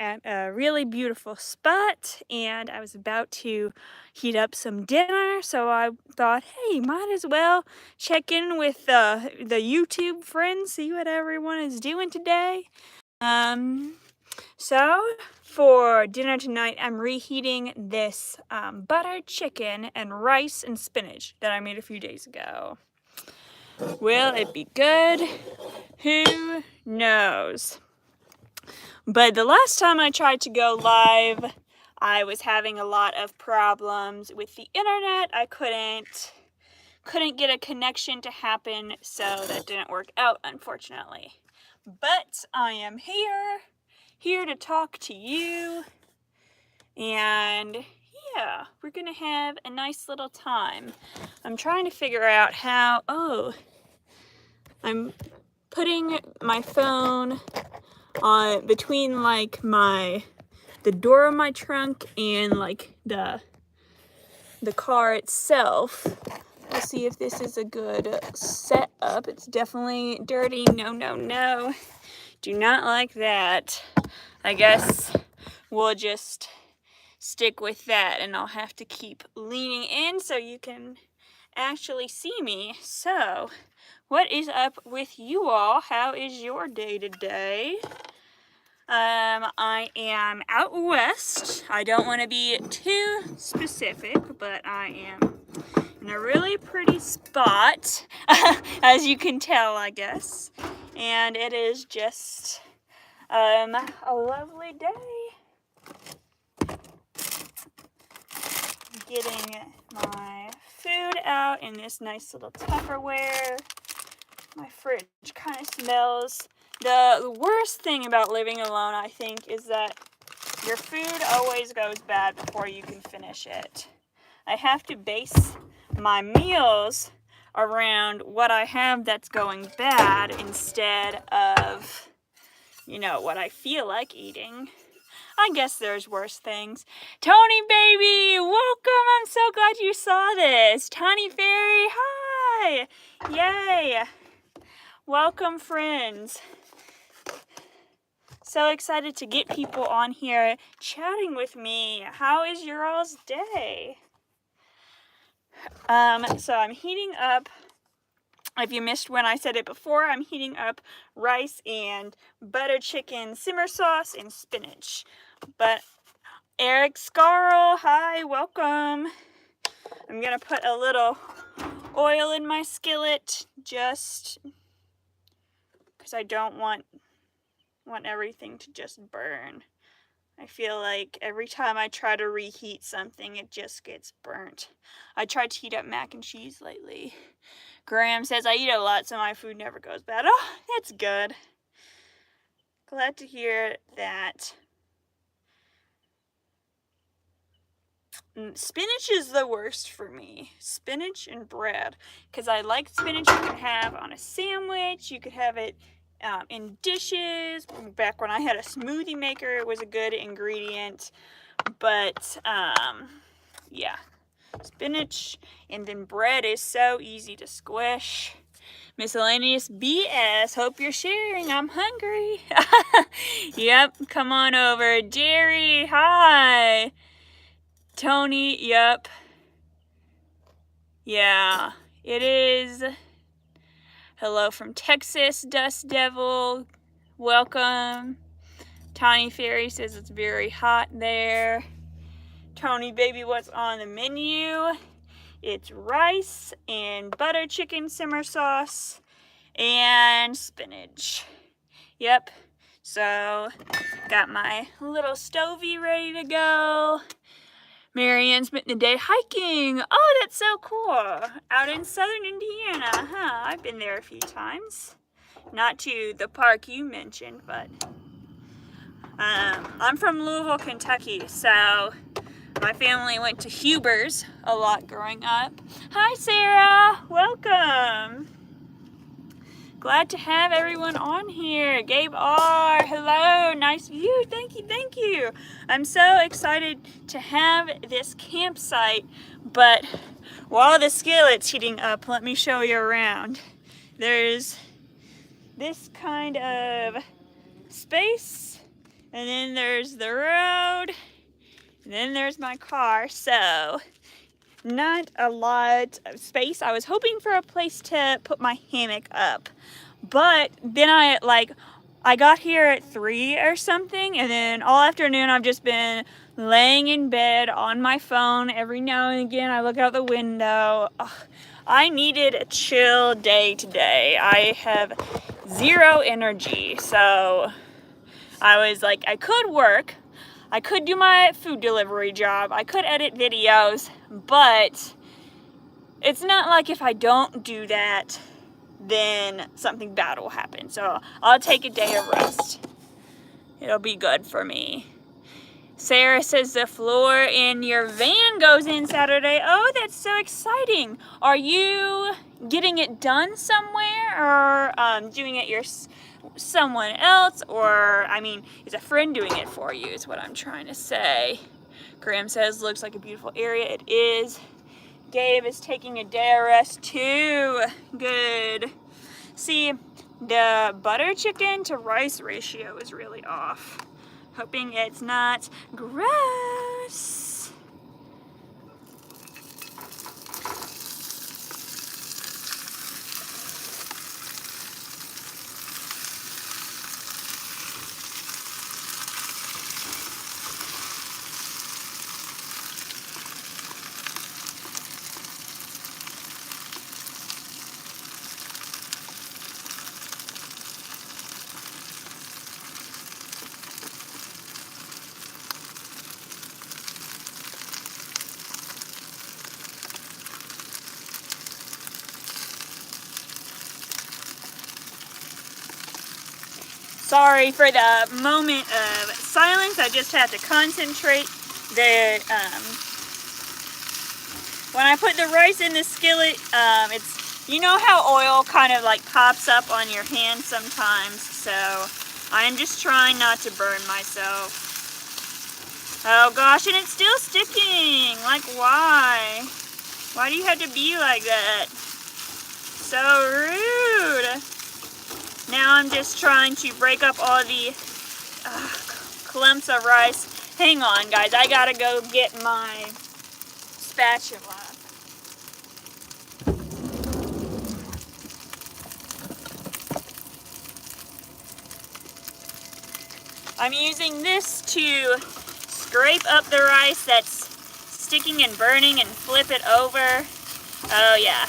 at a really beautiful spot and I was about to heat up some dinner, so I thought, hey, might as well check in with the YouTube friends, see what everyone is doing today. So for dinner tonight, I'm reheating this buttered chicken and rice and spinach that I made a few days ago. Will it be good? Who knows? But the last time I tried to go live, I was having a lot of problems with the internet. I couldn't get a connection to happen, so that didn't work out, unfortunately. But I am here to talk to you, and yeah, we're gonna have a nice little time. I'm trying to figure out how, I'm putting my phone on between like the door of my trunk and like the car itself. We'll see if this is a good setup. It's definitely dirty. No. Do not like that. I guess we'll just stick with that and I'll have to keep leaning in so you can actually see me. So, what is up with you all? How is your day today? I am out west. I don't want to be too specific, but I am in a really pretty spot, as you can tell, I guess. And it is just, a lovely day. Getting my food out in this nice little Tupperware. My fridge kind of smells. The worst thing about living alone, I think, is that your food always goes bad before you can finish it. I have to base my meals around what I have that's going bad instead of, what I feel like eating. I guess there's worse things. Tony, baby, welcome. I'm so glad you saw this. Tiny Fairy, hi. Yay. Welcome, friends. So excited to get people on here chatting with me. How is your all's day? So I'm heating up, if you missed when I said it before, I'm heating up rice and butter chicken simmer sauce and spinach. But Eric Scarl, hi, welcome. I'm gonna put a little oil in my skillet just because I don't want everything to just burn. I feel like every time I try to reheat something, it just gets burnt. I tried to heat up mac and cheese lately. Graham says I eat a lot, so my food never goes bad. Oh, that's good. Glad to hear that. Spinach is the worst for me. Spinach and bread. Because I like spinach you can have on a sandwich. You could have it in dishes. Back when I had a smoothie maker, it was a good ingredient. But, yeah. Spinach and then bread is so easy to squish. Miscellaneous BS. Hope you're sharing. I'm hungry. Yep, come on over. Jerry, hi. Tony, yep. Yeah, it is. Hello from Texas, Dust Devil. Welcome. Tiny Fairy says it's very hot there. Tony, baby, what's on the menu? It's rice and butter chicken simmer sauce and spinach. Yep. So, got my little stovey ready to go. Marianne spent the day hiking. Oh, that's so cool. Out in southern Indiana, huh? I've been there a few times. Not to the park you mentioned, but I'm from Louisville, Kentucky, so my family went to Huber's a lot growing up. Hi, Sarah. Welcome. Glad to have everyone on here. Gabe R, hello, nice view, thank you. I'm so excited to have this campsite, but while the skillet's heating up, let me show you around. There's this kind of space And then there's the road. And then there's my car. So not a lot of space. I was hoping for a place to put my hammock up. But then I got here at 3 or something, and then all afternoon I've just been laying in bed on my phone. Every now and again I look out the window. Ugh, I needed a chill day today. I have zero energy, so I was like, I could work, I could do my food delivery job, I could edit videos, but it's not like if I don't do that, then something bad will happen. So I'll take a day of rest. It'll be good for me. Sarah says the floor in your van goes in Saturday. Oh, that's so exciting. Are you getting it done somewhere, or doing it someone else, or I mean, is a friend doing it for you is what I'm trying to say. Graham says looks like a beautiful area. It is. Gabe is taking a day of rest too. Good. See, the butter chicken to rice ratio is really off. Hoping it's not gross. Sorry for the moment of silence. I just have to concentrate. When I put the rice in the skillet, it's, you know how oil kind of like pops up on your hand sometimes, so I'm just trying not to burn myself. Oh gosh, and it's still sticking. Like, why? Why do you have to be like that? So rude. Now I'm just trying to break up all the clumps of rice. Hang on, guys. I gotta go get my spatula. I'm using this to scrape up the rice that's sticking and burning and flip it over. Oh yeah.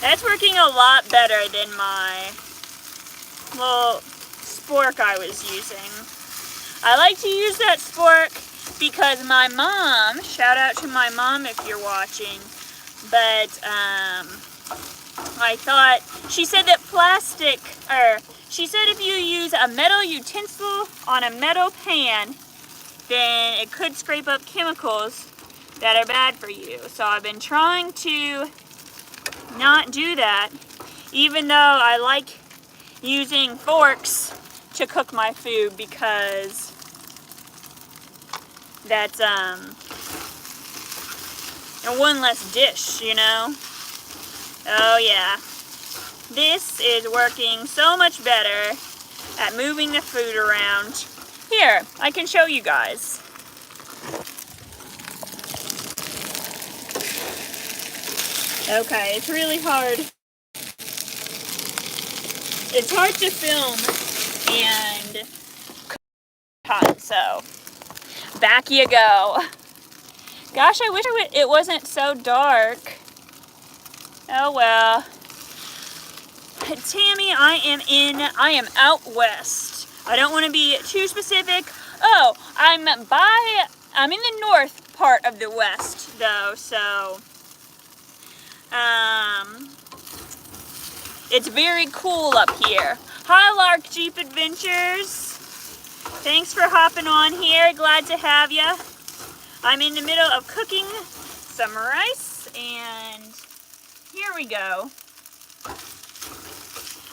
That's working a lot better than my little spork I was using. I like to use that spork because my mom, shout out to my mom if you're watching, but I thought, she said that she said if you use a metal utensil on a metal pan, then it could scrape up chemicals that are bad for you. So I've been trying to not do that, even though I like using forks to cook my food, because that's one less dish, you know. Oh yeah, this is working so much better at moving the food around. Here, I can show you guys. Okay, it's really hard. It's hard to film and cook, so back you go. Gosh, I wish it wasn't so dark. Oh well. Tammy, I am out west. I don't want to be too specific. Oh, I'm in the north part of the west though, so it's very cool up here. Hi, Lark Jeep Adventures. Thanks for hopping on here. Glad to have you. I'm in the middle of cooking some rice, and here we go.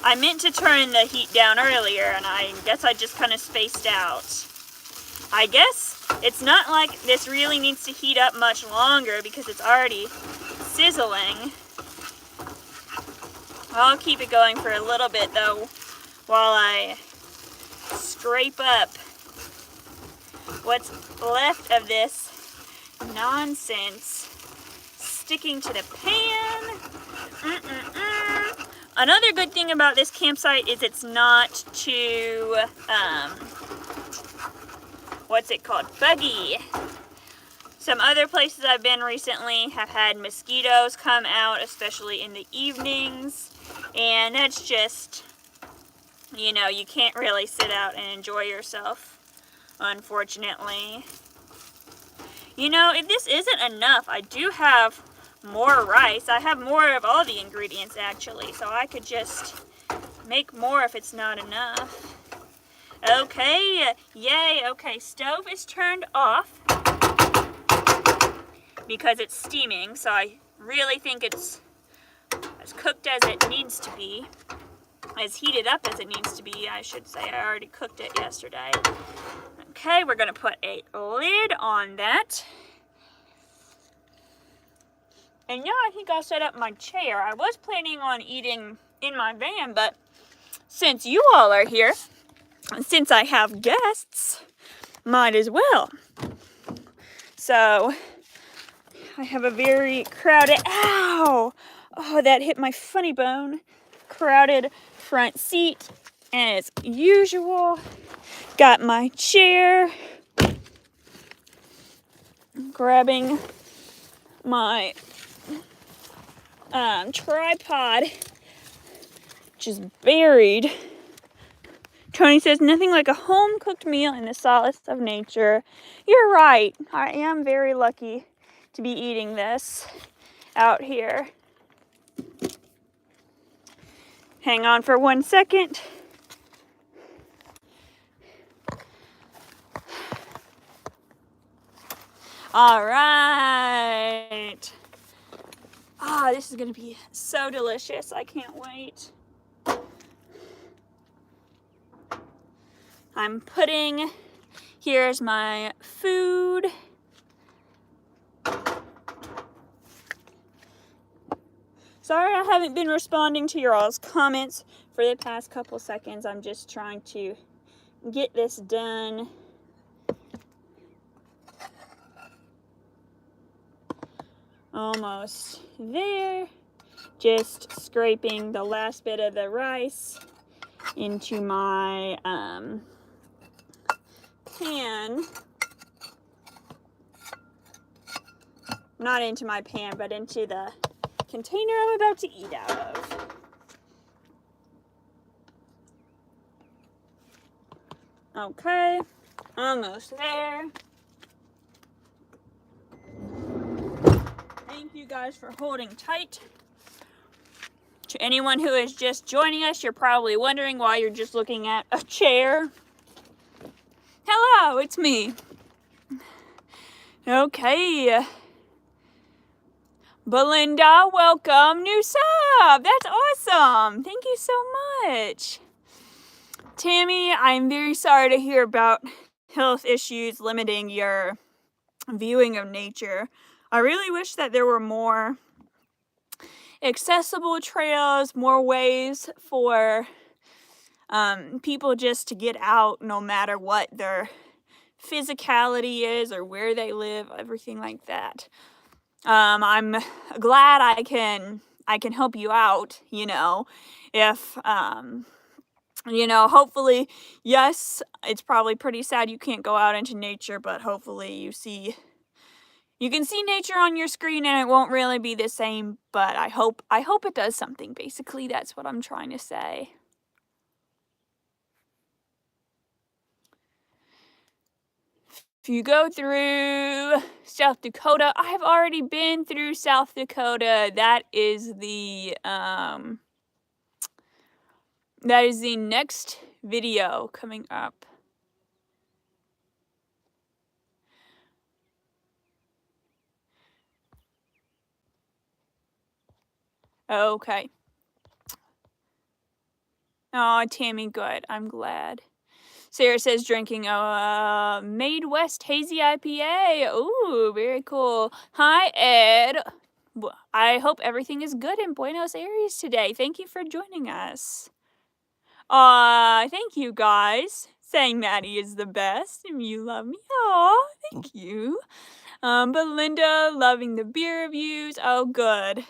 I meant to turn the heat down earlier, and I guess I just kind of spaced out. I guess it's not like this really needs to heat up much longer because it's already sizzling. I'll keep it going for a little bit though while I scrape up what's left of this nonsense sticking to the pan. Another good thing about this campsite is it's not too, what's it called? Buggy. Some other places I've been recently have had mosquitoes come out, especially in the evenings. And that's just, you know, you can't really sit out and enjoy yourself, unfortunately. You know, if this isn't enough, I do have more rice. I have more of all the ingredients, actually, so I could just make more if it's not enough. Okay, yay. Okay, stove is turned off because it's steaming, so I really think it's as cooked as it needs to be. As heated up as it needs to be, I should say. I already cooked it yesterday. Okay, we're going to put a lid on that. And now I think I'll set up my chair. I was planning on eating in my van, but since you all are here, and since I have guests, might as well. So, I have a very crowded, ow! Oh, that hit my funny bone. Crowded front seat, and as usual, got my chair, grabbing my tripod, just buried. Tony says, nothing like a home-cooked meal in the solace of nature. You're right. I am very lucky to be eating this out here. Hang on for 1 second. All right. Ah, this is going to be so delicious. I can't wait. I'm putting, here's my food. Sorry I haven't been responding to your all's comments for the past couple seconds. I'm just trying to get this done. Almost there. Just scraping the last bit of the rice into my pan. Not into my pan, but into the container I'm about to eat out of. Okay, almost there. Thank you guys for holding tight. To anyone who is just joining us, you're probably wondering why you're just looking at a chair. Hello, it's me. Okay. Belinda, welcome. New sub. That's awesome. Thank you so much. Tammy, I'm very sorry to hear about health issues limiting your viewing of nature. I really wish that there were more accessible trails, more ways for people just to get out no matter what their physicality is or where they live, everything like that. I'm glad I can help you out, you know, if, you know, hopefully, yes, it's probably pretty sad you can't go out into nature, but hopefully you can see nature on your screen and it won't really be the same, but I hope it does something. Basically, that's what I'm trying to say. If you go through South Dakota, I have already been through South Dakota. That is the next video coming up. Okay. Oh, Tammy, good. I'm glad. Sarah says drinking a Made West Hazy IPA. Ooh, very cool. Hi, Ed. I hope everything is good in Buenos Aires today. Thank you for joining us. Thank you, guys. saying Maddie is the best and you love me. Oh, thank you. Belinda, loving the beer reviews. Oh, good.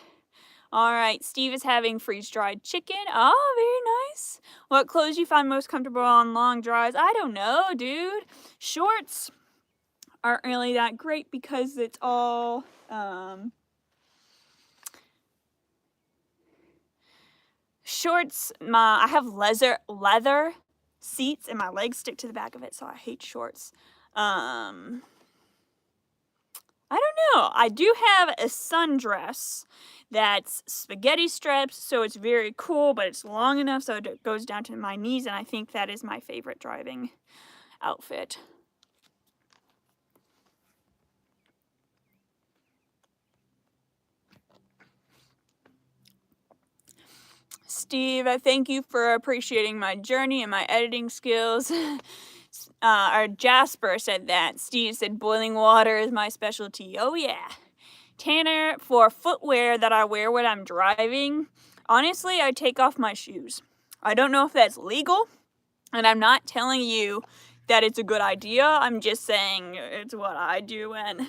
All right, Steve is having freeze-dried chicken. Oh, very nice. What clothes you find most comfortable on long drives? I don't know, dude. Shorts aren't really that great because it's all, shorts, I have leather seats and my legs stick to the back of it, so I hate shorts. I don't know. I do have a sundress that's spaghetti strips, so it's very cool, but it's long enough so it goes down to my knees, and I think that is my favorite driving outfit. Steve, I thank you for appreciating my journey and my editing skills. Our Jasper said that. Steve said boiling water is my specialty. Oh yeah. Tanner, for footwear that I wear when I'm driving, honestly, I take off my shoes. I don't know if that's legal, and I'm not telling you that it's a good idea. I'm just saying it's what I do, and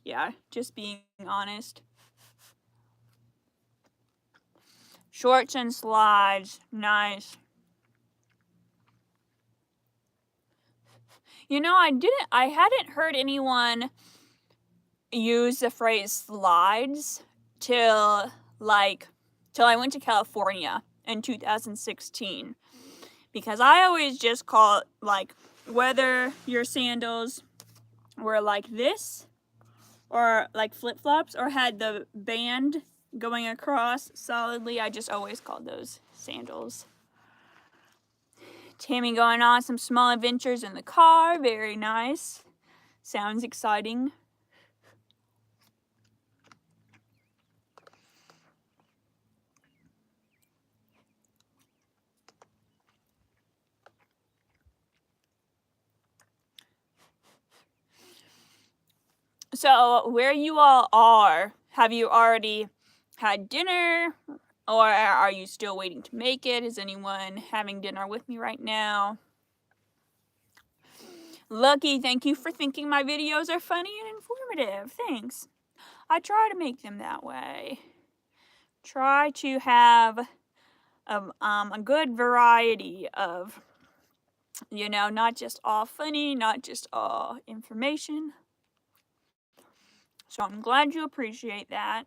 yeah, just being honest. Shorts and slides, nice. You know, I hadn't heard anyone use the phrase slides till I went to California in 2016. Because I always just call it, like, whether your sandals were like this, or like flip-flops, or had the band going across solidly, I just always called those sandals. Tammy going on some small adventures in the car, very nice. Sounds exciting. So, where you all are, have you already had dinner? Or are you still waiting to make it? Is anyone having dinner with me right now? Lucky, thank you for thinking my videos are funny and informative. Thanks. I try to make them that way. Try to have a good variety of, not just all funny, not just all information. So I'm glad you appreciate that.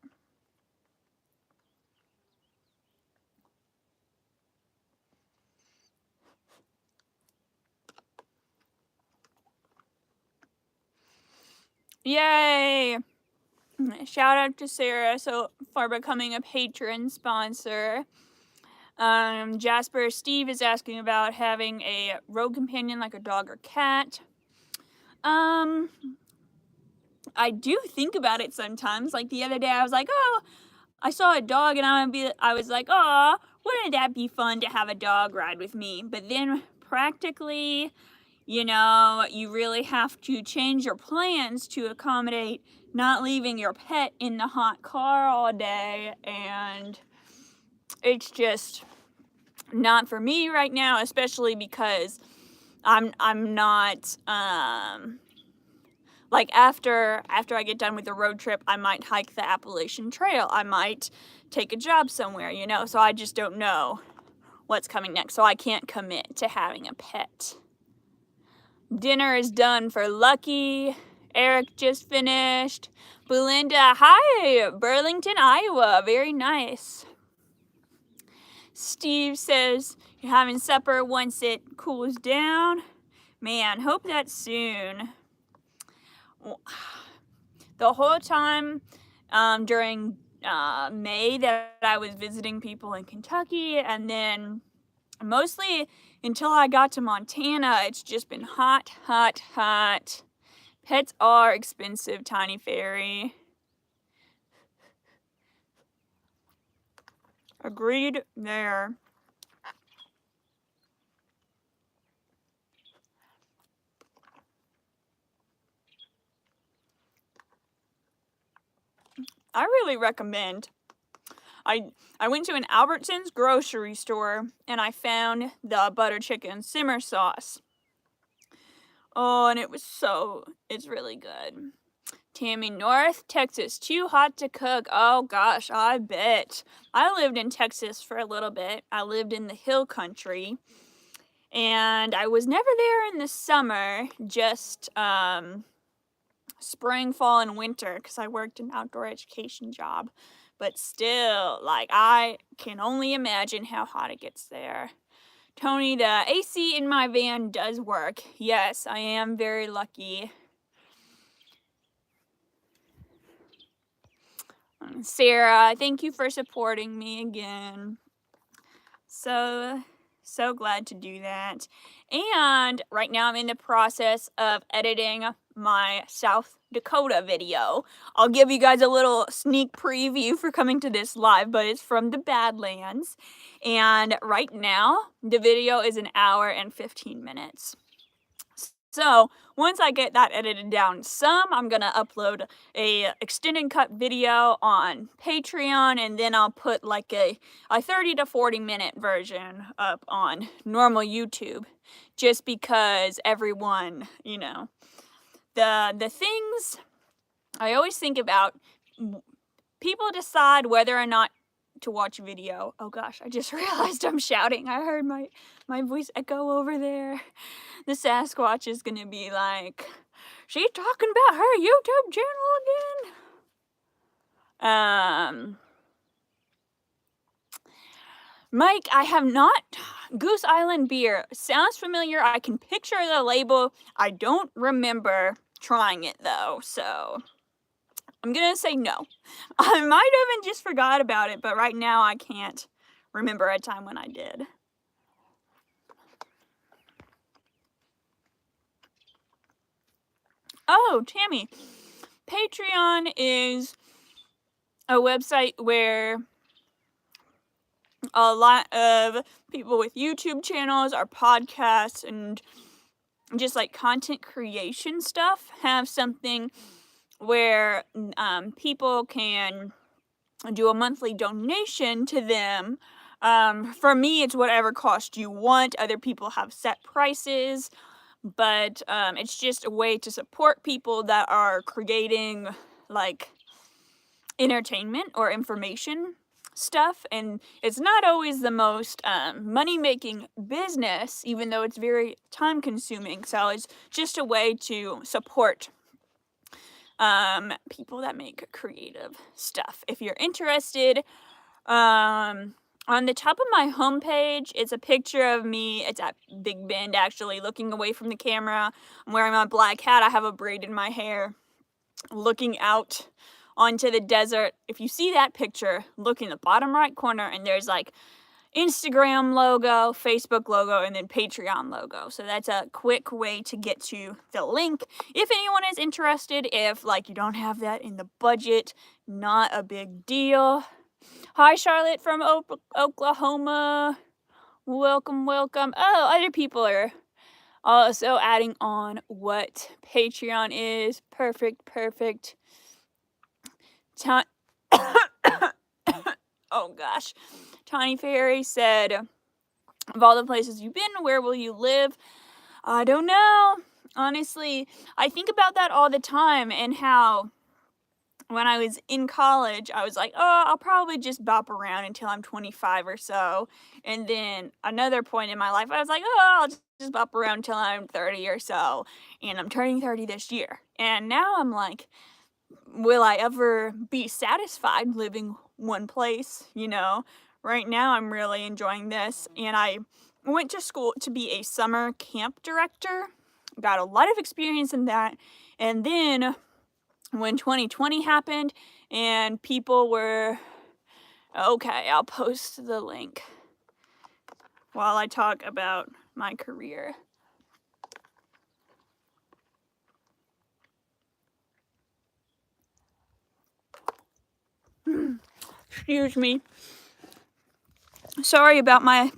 Yay! Shout out to Sarah for becoming a patron sponsor. Jasper Steve is asking about having a road companion like a dog or cat. I do think about it sometimes. Like the other day, I was like, oh, I saw a dog, and I was like, oh, wouldn't that be fun to have a dog ride with me? But then practically, you really have to change your plans to accommodate not leaving your pet in the hot car all day, and it's just not for me right now, especially because I'm not like after I get done with the road trip, I might hike the Appalachian Trail. I might take a job somewhere, so I just don't know what's coming next. So I can't commit to having a pet. Dinner is done for Lucky. Eric just finished. Belinda, hi, Burlington, Iowa. Very nice. Steve says you're having supper once it cools down. Man, hope that's soon. The whole time during May that I was visiting people in Kentucky, and then mostly until I got to Montana, it's just been hot, hot, hot. Pets are expensive, Tiny Fairy. Agreed there. I really recommend. I went to an Albertsons grocery store and I found the butter chicken simmer sauce. Oh, and it's really good. Tammy, North Texas, too hot to cook. Oh gosh, I bet. I lived in Texas for a little bit. I lived in the hill country. And I was never there in the summer, just spring, fall, and winter, because I worked an outdoor education job. But still, like, I can only imagine how hot it gets there. Tony, the AC in my van does work. Yes, I am very lucky. Sarah, thank you for supporting me again. So glad to do that. And right now I'm in the process of editing my South Dakota video. I'll give you guys a little sneak preview for coming to this live, but it's from the Badlands. And right now the video is 1 hour and 15 minutes. So once I get that edited down some, I'm going to upload a extended cut video on Patreon, and then I'll put like a 30 to 40 minute version up on normal YouTube, just because everyone, you know, the things I always think about, people decide whether or not to watch a video. Oh gosh, I just realized I'm shouting. I heard my voice echo over there. The Sasquatch is gonna be like, she's talking about her YouTube channel again. Mike, I have not. Goose Island beer sounds familiar. I can picture the label. I don't remember trying it though, so I'm gonna say no. I might have even just forgot about it, but right now I can't remember a time when I did. Oh, Tammy, Patreon is a website where a lot of people with YouTube channels or podcasts and just like content creation stuff have something where people can do a monthly donation to them. For me, it's whatever cost you want. Other people have set prices, but it's just a way to support people that are creating like entertainment or information stuff. And it's not always the most money-making business, even though it's very time-consuming. So it's just a way to support people that make creative stuff. If you're interested, on the top of my homepage, it's a picture of me. It's at Big Bend, actually, looking away from the camera. I'm wearing my black hat. I have a braid in my hair, looking out onto the desert. If you see that picture, look in the bottom right corner, and there's like Instagram logo, Facebook logo, and then Patreon logo. So that's a quick way to get to the link. If anyone is interested, if like you don't have that in the budget, not a big deal. Hi, Charlotte from Oklahoma. Welcome. Oh, other people are also adding on what Patreon is. Perfect. Oh gosh. Tiny Fairy said, of all the places you've been, where will you live? I don't know. Honestly, I think about that all the time, and how when I was in college, I was like, oh, I'll probably just bop around until I'm 25 or so. And then another point in my life, I was like, oh, I'll just bop around until I'm 30 or so. And I'm turning 30 this year. And now I'm like, will I ever be satisfied living one place, you know? Right now I'm really enjoying this, and I went to school to be a summer camp director. Got a lot of experience in that. And then when 2020 happened and people were, okay, I'll post the link while I talk about my career. Excuse me. Sorry about my...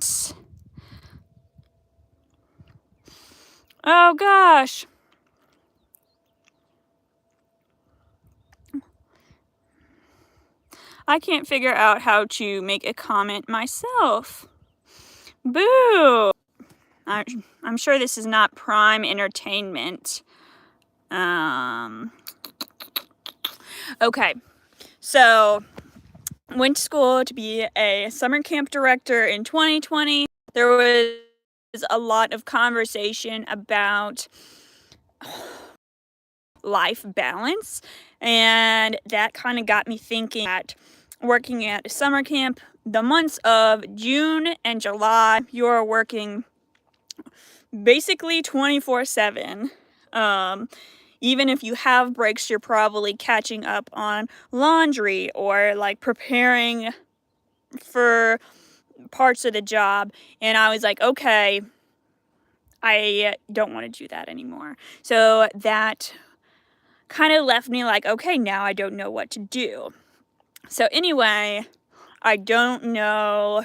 Oh gosh. I can't figure out how to make a comment myself. Boo! I'm sure this is not Prime Entertainment. Okay, so went to school to be a summer camp director in 2020. There was a lot of conversation about life balance, and that kind of got me thinking that working at a summer camp, the months of June and July, you're working basically 24/7. Even if you have breaks, you're probably catching up on laundry or like preparing for parts of the job. And I was like, okay, I don't want to do that anymore. So that kind of left me like, okay, now I don't know what to do. So anyway, I don't know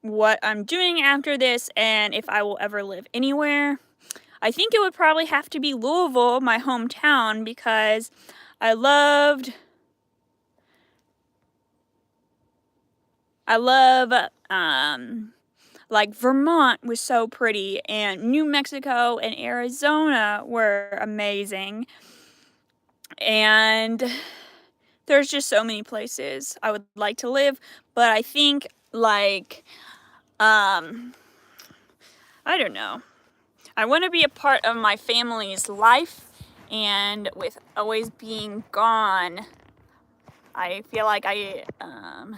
what I'm doing after this and if I will ever live anywhere. I think it would probably have to be Louisville, my hometown, because I love like Vermont was so pretty, and New Mexico and Arizona were amazing. And there's just so many places I would like to live, but I think like I don't know. I want to be a part of my family's life, and with always being gone, I feel like I'm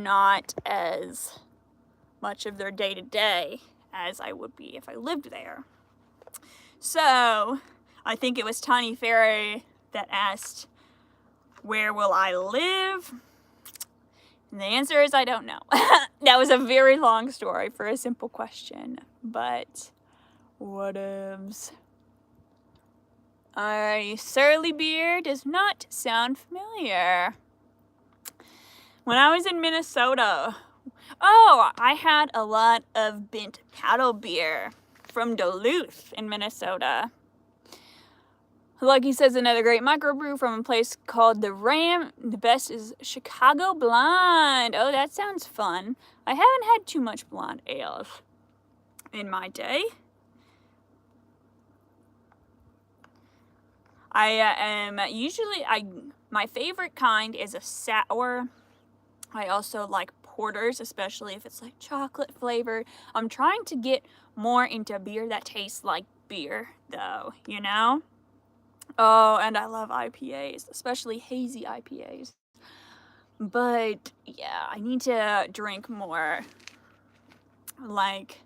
not as much of their day-to-day as I would be if I lived there. So, I think it was Tiny Fairy that asked, where will I live? And the answer is I don't know. That was a very long story for a simple question, but whatevs. Surly Beer does not sound familiar. When I was in Minnesota, I had a lot of Bent Paddle beer from Duluth in Minnesota. Lucky says another great microbrew from a place called The Ram. The best is Chicago Blonde. Oh, that sounds fun. I haven't had too much blonde ales in my day. My favorite kind is a sour. I also like porters, especially if it's like chocolate flavored. I'm trying to get more into beer that tastes like beer, though, you know? Oh, and I love IPAs, especially hazy IPAs. But yeah, I need to drink more like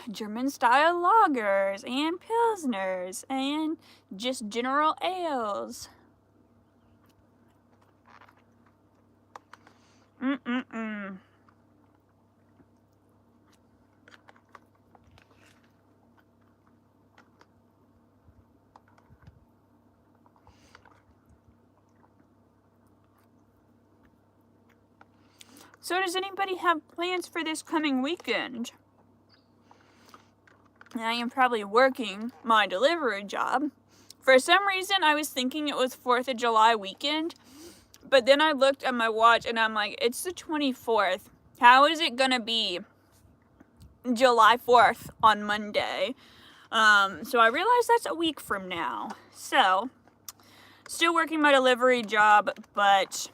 German style lagers and pilsners and just general ales. So does anybody have plans for this coming weekend? I am probably working my delivery job. For some reason, I was thinking it was 4th of July weekend, but then I looked at my watch and I'm like, it's the 24th. How is it gonna be July 4th on Monday? So I realized that's a week from now. So, still working my delivery job, but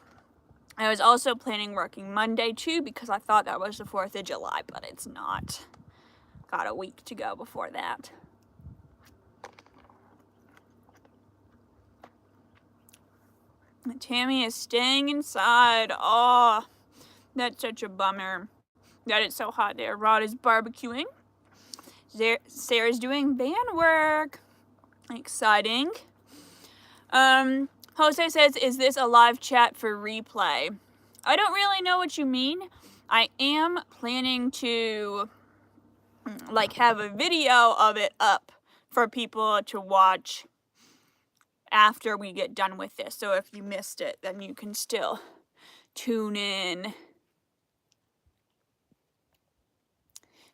I was also planning working Monday too because I thought that was the 4th of July, but it's not. Got a week to go before that. Tammy is staying inside. Oh, that's such a bummer that it's so hot there. Rod is barbecuing. Sarah's doing band work. Exciting. Jose says, is this a live chat for replay? I don't really know what you mean. I am planning to like have a video of it up for people to watch after we get done with this. So if you missed it, then you can still tune in.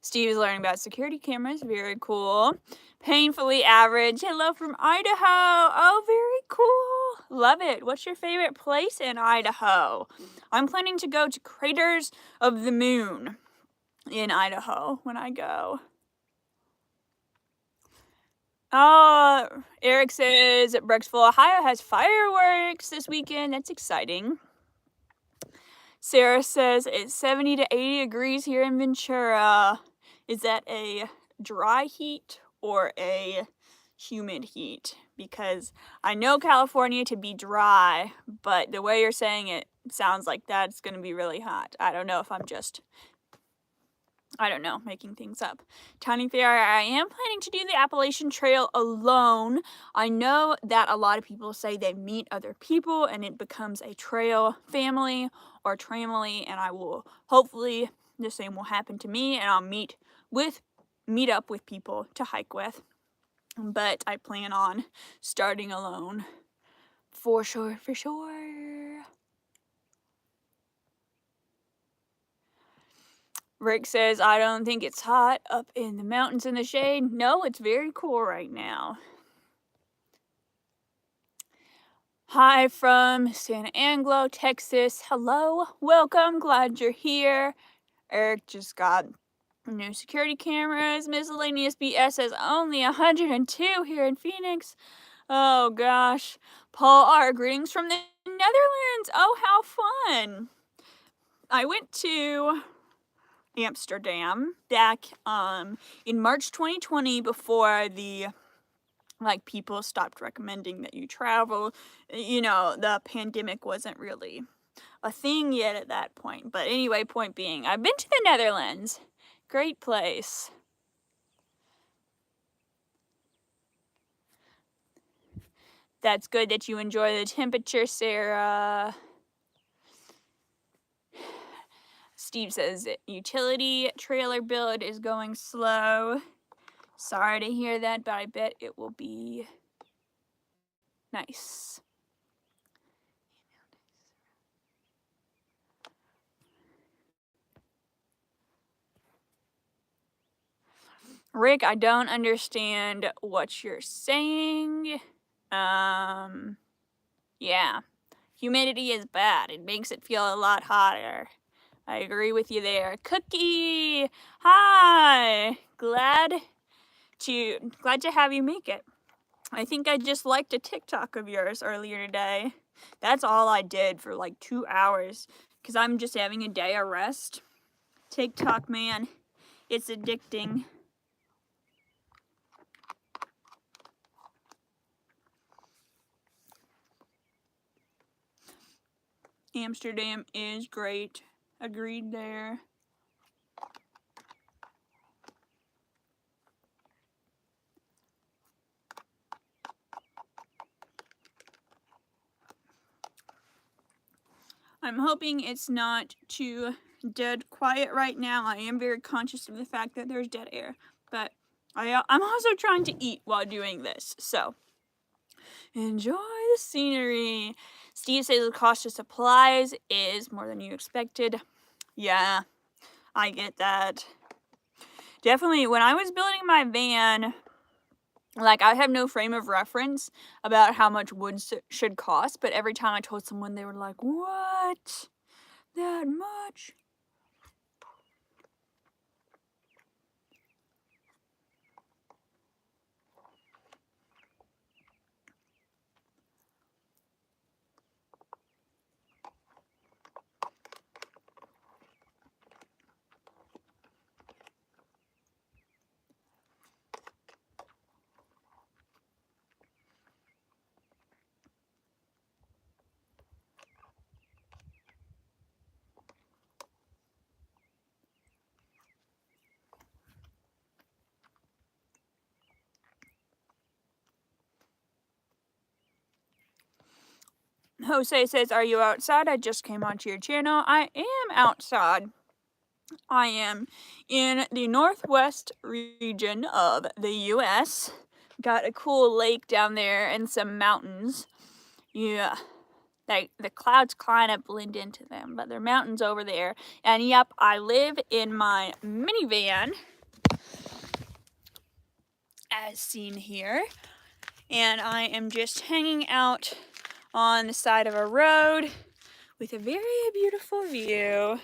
Steve is learning about security cameras. Very cool. Painfully average. Hello from Idaho. Oh, very cool. Love it. What's your favorite place in Idaho? I'm planning to go to Craters of the Moon in Idaho when I go. Eric says Brecksville, Ohio has fireworks this weekend. That's exciting. Sarah says it's 70 to 80 degrees here in Ventura. Is that a dry heat or a humid heat? Because I know California to be dry, but the way you're saying it sounds like that's going to be really hot. I don't know if I'm just, making things up. Tiny Fair, I am planning to do the Appalachian Trail alone. I know that a lot of people say they meet other people and it becomes a trail family or tramily, and I will, hopefully the same will happen to me, and I'll meet up with people to hike with. But I plan on starting alone. For sure. Rick says, I don't think it's hot up in the mountains in the shade. No, it's very cool right now. Hi from San Angelo, Texas. Hello, welcome, glad you're here. Eric just got new security cameras. Miscellaneous BS says only 102 here in Phoenix. Oh gosh. Paul R, greetings from the Netherlands. Oh, how fun. I went to Amsterdam back in March 2020 before the people stopped recommending that you travel. The pandemic wasn't really a thing yet at that point. But anyway, point being, I've been to the Netherlands. Great place. That's good that you enjoy the temperature, Sarah. Steve says utility trailer build is going slow. Sorry to hear that, but I bet it will be nice. Rick, I don't understand what you're saying. Yeah. Humidity is bad. It makes it feel a lot hotter. I agree with you there. Cookie! Hi! Glad to have you make it. I think I just liked a TikTok of yours earlier today. That's all I did for 2 hours, because I'm just having a day of rest. TikTok, man, it's addicting. Amsterdam is great. Agreed there. I'm hoping it's not too dead quiet right now. I am very conscious of the fact that there's dead air, but I'm also trying to eat while doing this, so enjoy the scenery. Steve says the cost of supplies is more than you expected. Yeah, I get that. Definitely, when I was building my van, I have no frame of reference about how much wood should cost, but every time I told someone, they were like, what? That much? Jose says, are you outside? I just came onto your channel. I am outside. I am in the northwest region of the U.S. Got a cool lake down there and some mountains. Yeah, the clouds kind of blend into them, but they're mountains over there. And yep, I live in my minivan, as seen here. And I am just hanging out on the side of a road with a very beautiful view.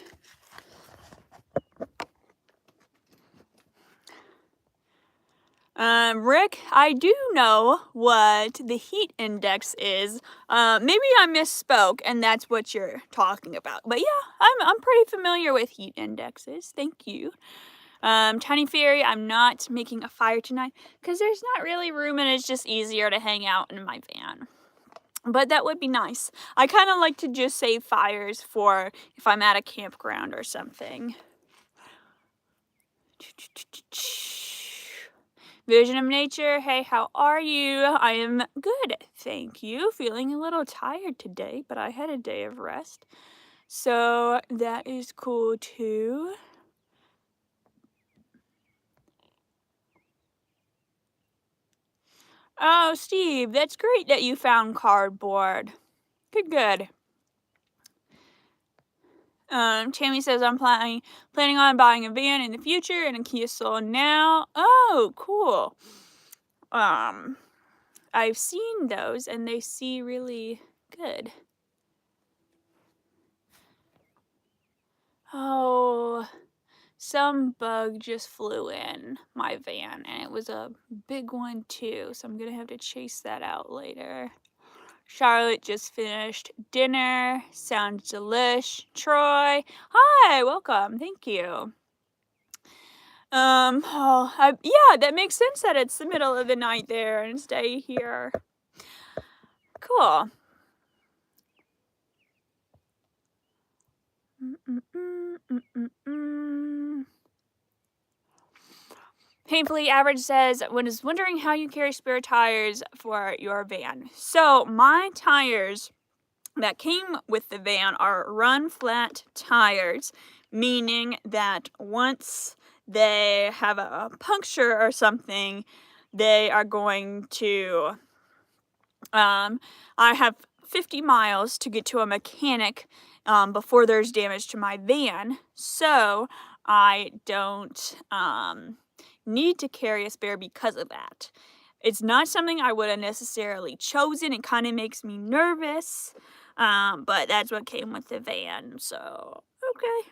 Rick, I do know what the heat index is. Maybe I misspoke, and that's what you're talking about. But yeah, I'm pretty familiar with heat indexes. Thank you. Tiny Fairy, I'm not making a fire tonight because there's not really room and it's just easier to hang out in my van. But that would be nice. I kind of like to just save fires for if I'm at a campground or something. Vision of Nature, hey, how are you? I am good, thank you. Feeling a little tired today, but I had a day of rest. So that is cool too. Oh, Steve, that's great that you found cardboard. Good. Tammy says I'm planning on buying a van in the future and a Kia Soul now. Oh, cool. I've seen those and they see really good. Oh, some bug just flew in my van and it was a big one too, so I'm gonna have to chase that out later. Charlotte just finished dinner. Sounds delish. Troy, hi, welcome. Thank you. Yeah, that makes sense that it's the middle of the night there and it's day here. Cool. Painfully Average says, was wondering how you carry spare tires for your van. So my tires that came with the van are run flat tires, meaning that once they have a puncture or something, they are going to, I have 50 miles to get to a mechanic before there's damage to my van, so I don't need to carry a spare because of that. It's not something I would have necessarily chosen. It kind of makes me nervous, but that's what came with the van, so okay.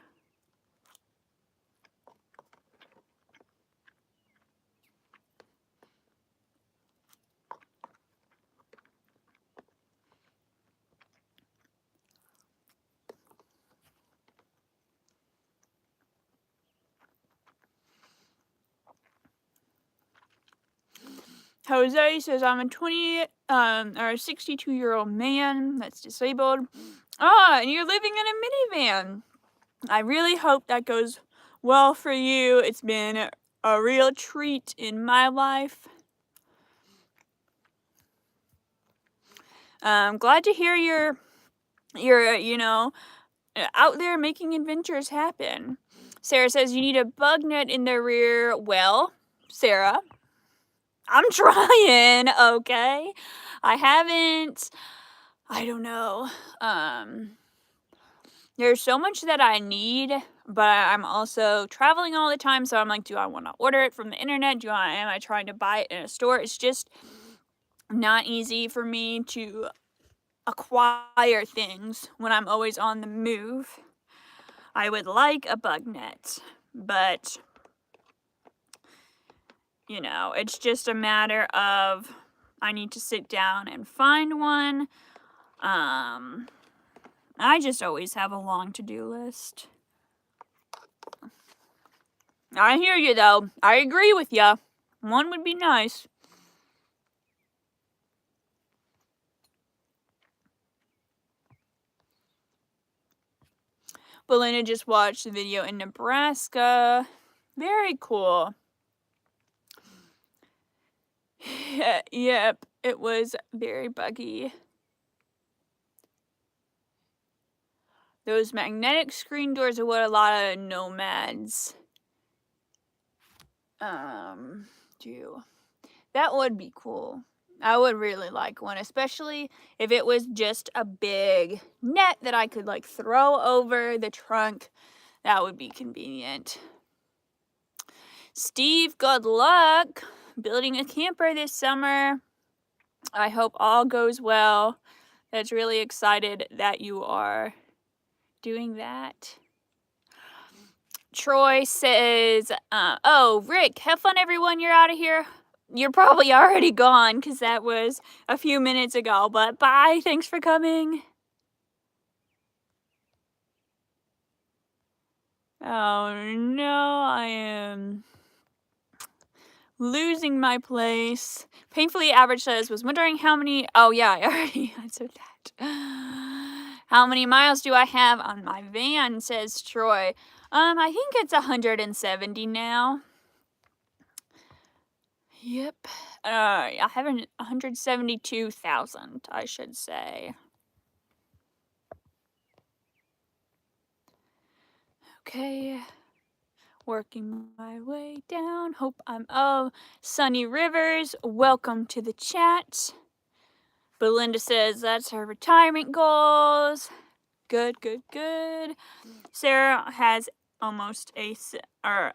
Jose says, I'm a 62-year-old man that's disabled. And you're living in a minivan. I really hope that goes well for you. It's been a real treat in my life. Glad to hear you're out there making adventures happen. Sarah says you need a bug net in the rear. Well, Sarah, I'm trying, okay? I don't know. There's so much that I need, but I'm also traveling all the time, so I'm like, do I want to order it from the internet? Am I trying to buy it in a store? It's just not easy for me to acquire things when I'm always on the move. I would like a bug net, but it's just a matter of I need to sit down and find one. I just always have a long to-do list. I hear you, though. I agree with you. One would be nice. Belinda just watched the video in Nebraska. Very cool. Yep, it was very buggy. Those magnetic screen doors are what a lot of nomads do. That would be cool. I would really like one, especially if it was just a big net that I could throw over the trunk. That would be convenient. Steve, good luck building a camper this summer. I hope all goes well. That's really excited that you are doing that. Troy says, oh, Rick, have fun, everyone. You're out of here. You're probably already gone because that was a few minutes ago, but bye. Thanks for coming. Oh, no, I am losing my place. Painfully Average says, was wondering how many... Oh, yeah, I already answered that. How many miles do I have on my van, says Troy. I think it's 170 now. Yep. I have 172,000, I should say. Okay. Working my way down. Hope I'm... Oh, Sunny Rivers, welcome to the chat. Belinda says that's her retirement goals. Good, good, good. Sarah has almost a similar...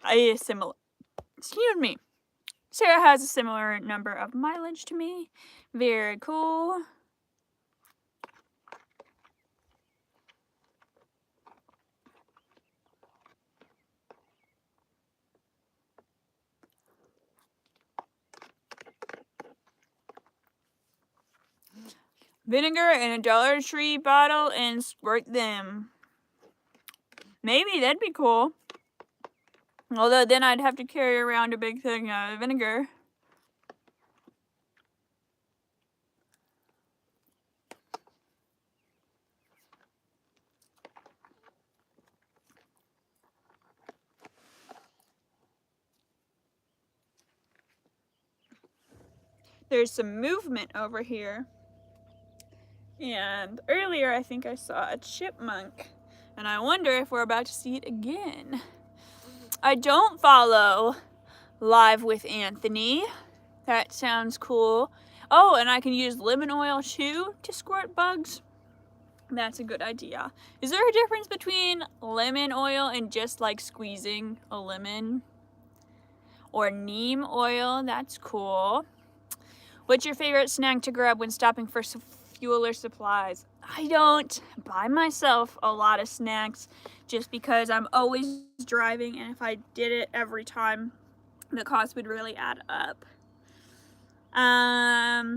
Excuse me. Sarah has a similar number of mileage to me. Very cool. Vinegar in a Dollar Tree bottle and squirt them. Maybe that'd be cool. Although then I'd have to carry around a big thing of vinegar. There's some movement over here. And earlier I think I saw a chipmunk. And I wonder if we're about to see it again. I don't follow Live with Anthony. That sounds cool. Oh, and I can use lemon oil too to squirt bugs. That's a good idea. Is there a difference between lemon oil and just like squeezing a lemon? Or neem oil? That's cool. What's your favorite snack to grab when stopping for fuel or supplies? I don't buy myself a lot of snacks just because I'm always driving, and if I did it every time, the cost would really add up. I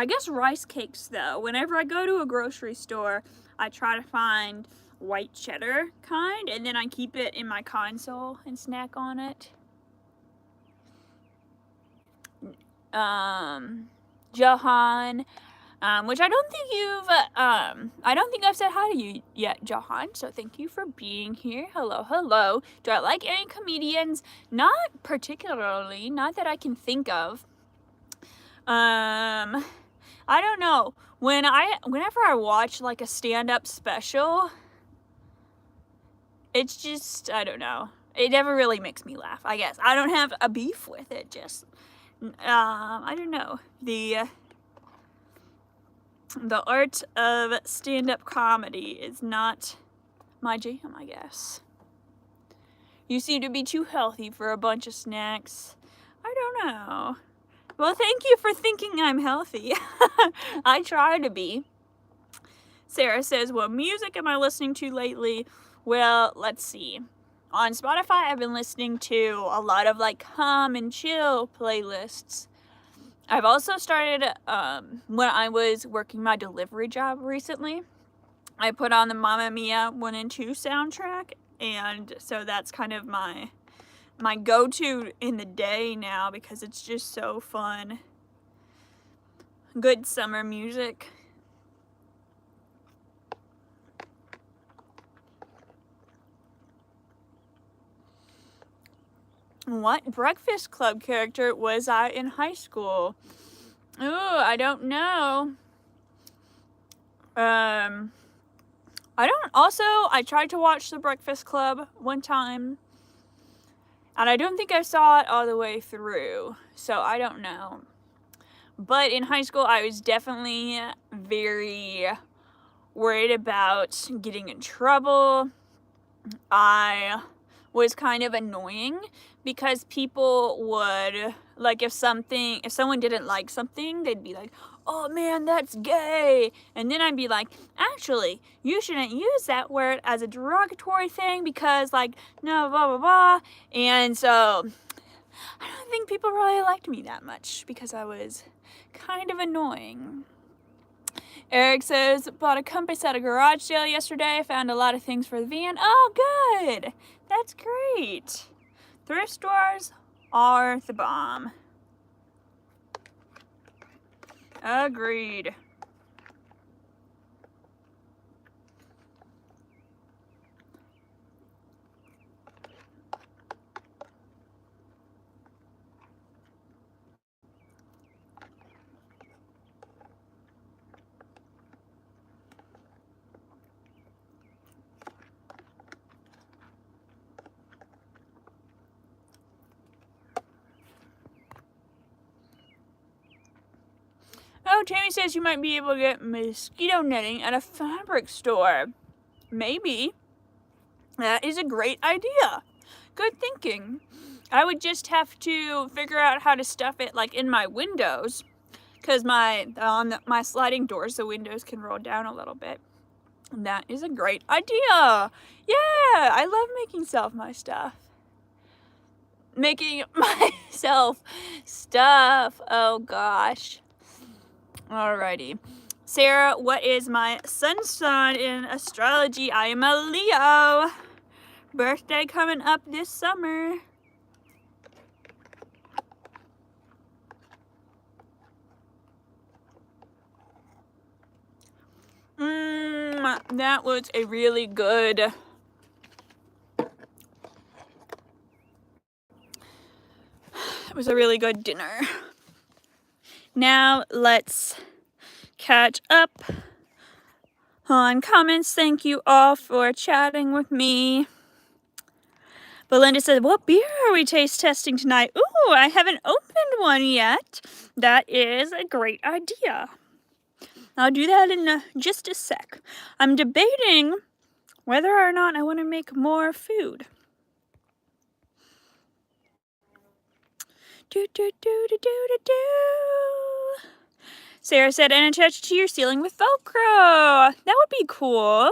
guess rice cakes though. Whenever I go to a grocery store, I try to find white cheddar kind, and then I keep it in my console and snack on it. Johan, which I don't think I've said hi to you yet, Johan, so thank you for being here. Hello, hello. Do I like any comedians? Not particularly, not that I can think of. I don't know. Whenever I watch like a stand-up special, it's just, I don't know. It never really makes me laugh, I guess. I don't have a beef with it, just... I don't know. The art of stand-up comedy is not my jam, I guess. You seem to be too healthy for a bunch of snacks. I don't know. Well, thank you for thinking I'm healthy. I try to be. Sarah says, what music am I listening to lately? Well, let's see. On Spotify, I've been listening to a lot of like calm and chill playlists. I've also started, when I was working my delivery job recently, I put on the Mamma Mia 1 and 2 soundtrack, and so that's kind of my go-to in the day now because it's just so fun. Good summer music. What Breakfast Club character was I in high school? Ooh, I don't know. I tried to watch The Breakfast Club one time, and I don't think I saw it all the way through, so I don't know. But in high school, I was definitely very worried about getting in trouble. I was kind of annoying because people would like if someone didn't like something, they'd be like, oh man, that's gay. And then I'd be like, actually, you shouldn't use that word as a derogatory thing because like, no, blah, blah, blah. And so I don't think people really liked me that much because I was kind of annoying. Eric says, bought a compass at a garage sale yesterday. Found a lot of things for the van. Oh, good. That's great. Thrift stores are the bomb. Agreed. Oh, Tammy says you might be able to get mosquito netting at a fabric store. Maybe. That is a great idea. Good thinking. I would just have to figure out how to stuff it like in my windows, because on my sliding doors, the windows can roll down a little bit. And that is a great idea. Yeah, I love making my stuff. Making myself stuff. Oh gosh. Alrighty. Sarah, what is my sun sign in astrology? I am a Leo. Birthday coming up this summer. That was a really good... It was a really good dinner. Now let's catch up on comments. Thank you all for chatting with me. Belinda said, what beer are we taste testing tonight? Ooh, I haven't opened one yet. That is a great idea. I'll do that in just a sec. I'm debating whether or not I want to make more food. Sarah said, and attach to your ceiling with Velcro. That would be cool.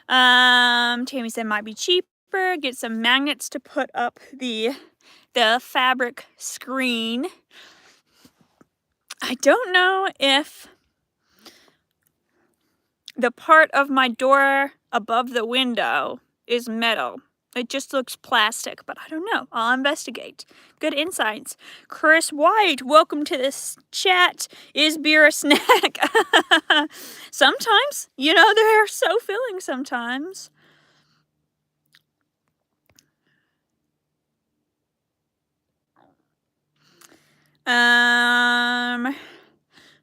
Tammy said, might be cheaper. Get some magnets to put up the fabric screen. I don't know if the part of my door above the window is metal. It just looks plastic, but I don't know. I'll investigate. Good insights. Chris White, welcome to this chat. Is beer a snack? Sometimes. You know, they're so filling sometimes.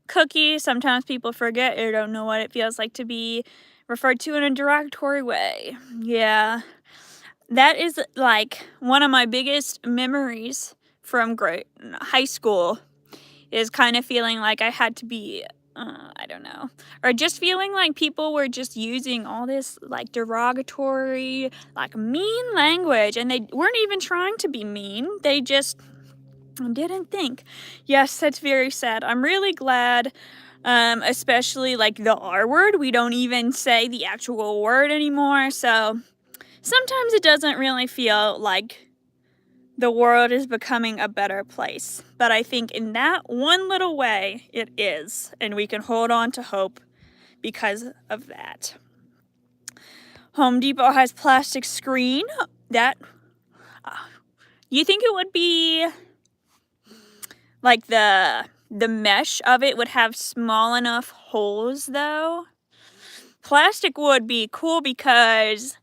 Cookie, sometimes people forget or don't know what it feels like to be referred to in a derogatory way. Yeah. That is like one of my biggest memories from high school, is kind of feeling like I had to be, I don't know, or just feeling like people were just using all this like derogatory, like mean language, and they weren't even trying to be mean. They just didn't think. Yes, that's very sad. I'm really glad, especially like the R word, we don't even say the actual word anymore, so sometimes it doesn't really feel like the world is becoming a better place. But I think in that one little way, it is. And we can hold on to hope because of that. Home Depot has plastic screen. You think it would be like the mesh of it would have small enough holes though? Plastic would be cool because,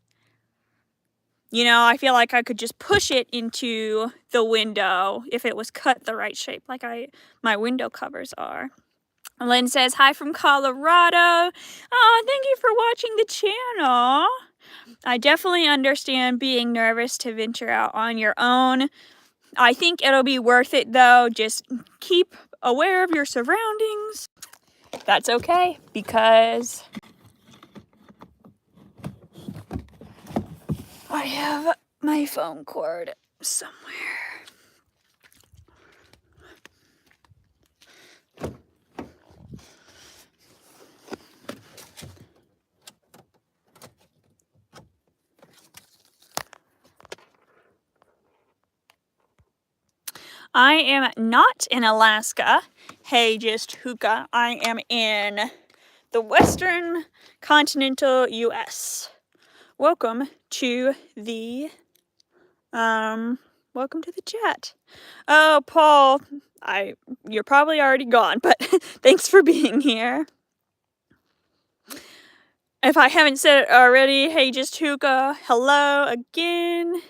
you know, I feel like I could just push it into the window if it was cut the right shape, like my window covers are. Lynn says, hi from Colorado. Oh, thank you for watching the channel. I definitely understand being nervous to venture out on your own. I think it'll be worth it, though. Just keep aware of your surroundings. That's okay, because I have my phone cord somewhere. I am not in Alaska. Hey, just hookah. I am in the western continental U.S. Welcome to the chat. Oh, Paul, you're probably already gone, but thanks for being here. If I haven't said it already, hey, just hookah, hello again.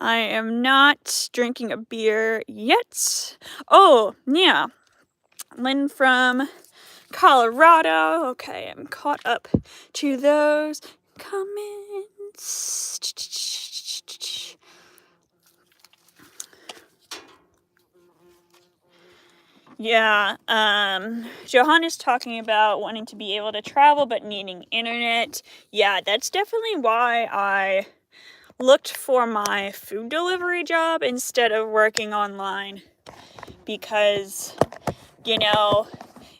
I am not drinking a beer yet. Oh, yeah. Lynn from Colorado. Okay, I'm caught up to those comments. Yeah, Johanna's talking about wanting to be able to travel but needing internet. Yeah, that's definitely why I looked for my food delivery job instead of working online. Because, you know,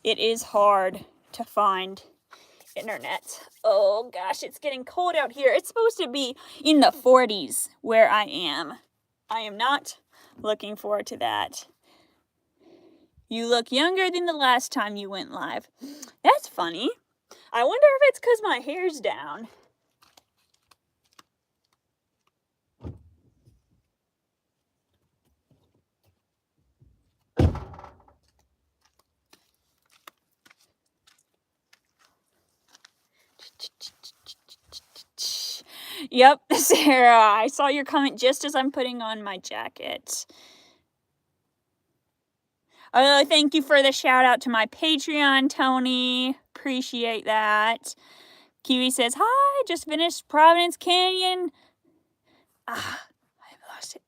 it is hard to find internet. Oh gosh, it's getting cold out here. It's supposed to be in the 40s where I am. I am not looking forward to that. You look younger than the last time you went live. That's funny. I wonder if it's because my hair's down. Yep, Sarah, I saw your comment just as I'm putting on my jacket. Oh, thank you for the shout out to my Patreon, Tony. Appreciate that. Kiwi says, hi, just finished Providence Canyon. I lost it.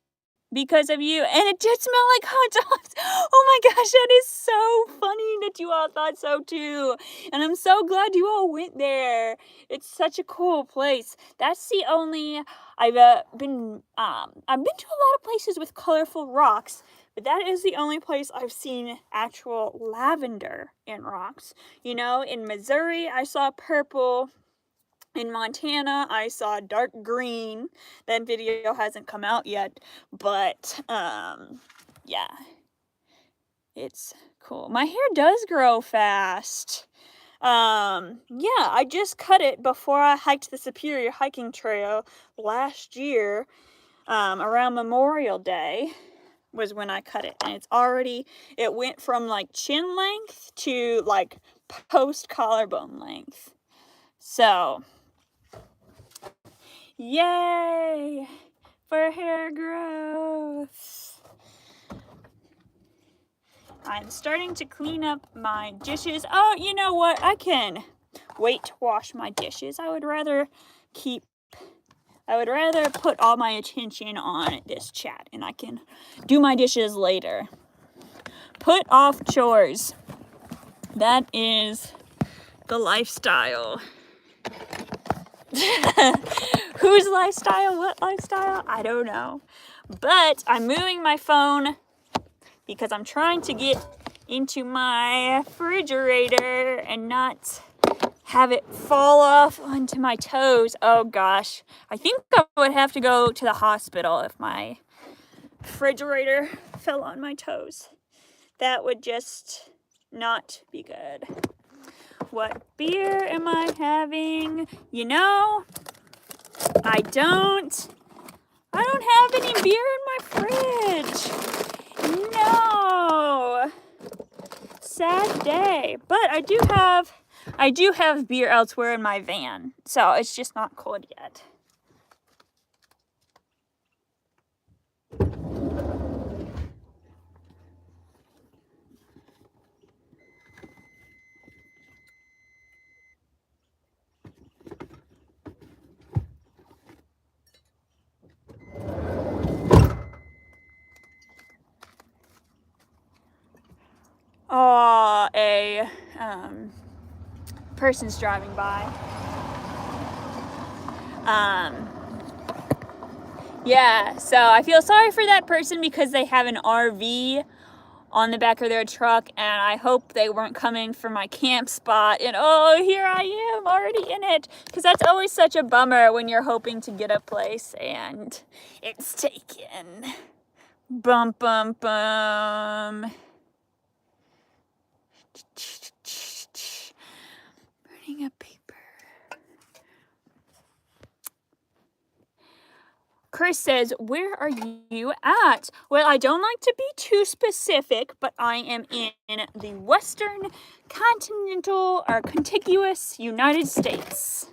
Because of you, and it did smell like hot dogs. Oh my gosh, that is so funny that you all thought so too. And I'm so glad you all went there. It's such a cool place. That's the only I've been to a lot of places with colorful rocks, but that is the only place I've seen actual lavender in rocks. You know, in Missouri I saw purple. In Montana, I saw dark green. That video hasn't come out yet, but, yeah. It's cool. My hair does grow fast. Yeah, I just cut it before I hiked the Superior Hiking Trail last year, around Memorial Day was when I cut it. And it went from, like, chin length to, like, post collarbone length. So... yay for hair growth. I'm starting to clean up my dishes. Oh, you know what? I can wait to wash my dishes. I would rather put all my attention on this chat, and I can do my dishes later. Put off chores. That is the lifestyle. Whose lifestyle? What lifestyle? I don't know. But I'm moving my phone because I'm trying to get into my refrigerator and not have it fall off onto my toes. Oh gosh. I think I would have to go to the hospital if my refrigerator fell on my toes. That would just not be good. What beer am I having? You know, I don't have any beer in my fridge. No. Sad day. But I do have beer elsewhere in my van. So it's just not cold yet. Oh, a person's driving by. Yeah, so I feel sorry for that person because they have an RV on the back of their truck, and I hope they weren't coming for my camp spot, and oh, here I am already in it, because that's always such a bummer when you're hoping to get a place and it's taken. Bum, bum, bum. Burning a paper. Chris says, where are you at? Well, I don't like to be too specific, but I am in the Western continental or contiguous United States.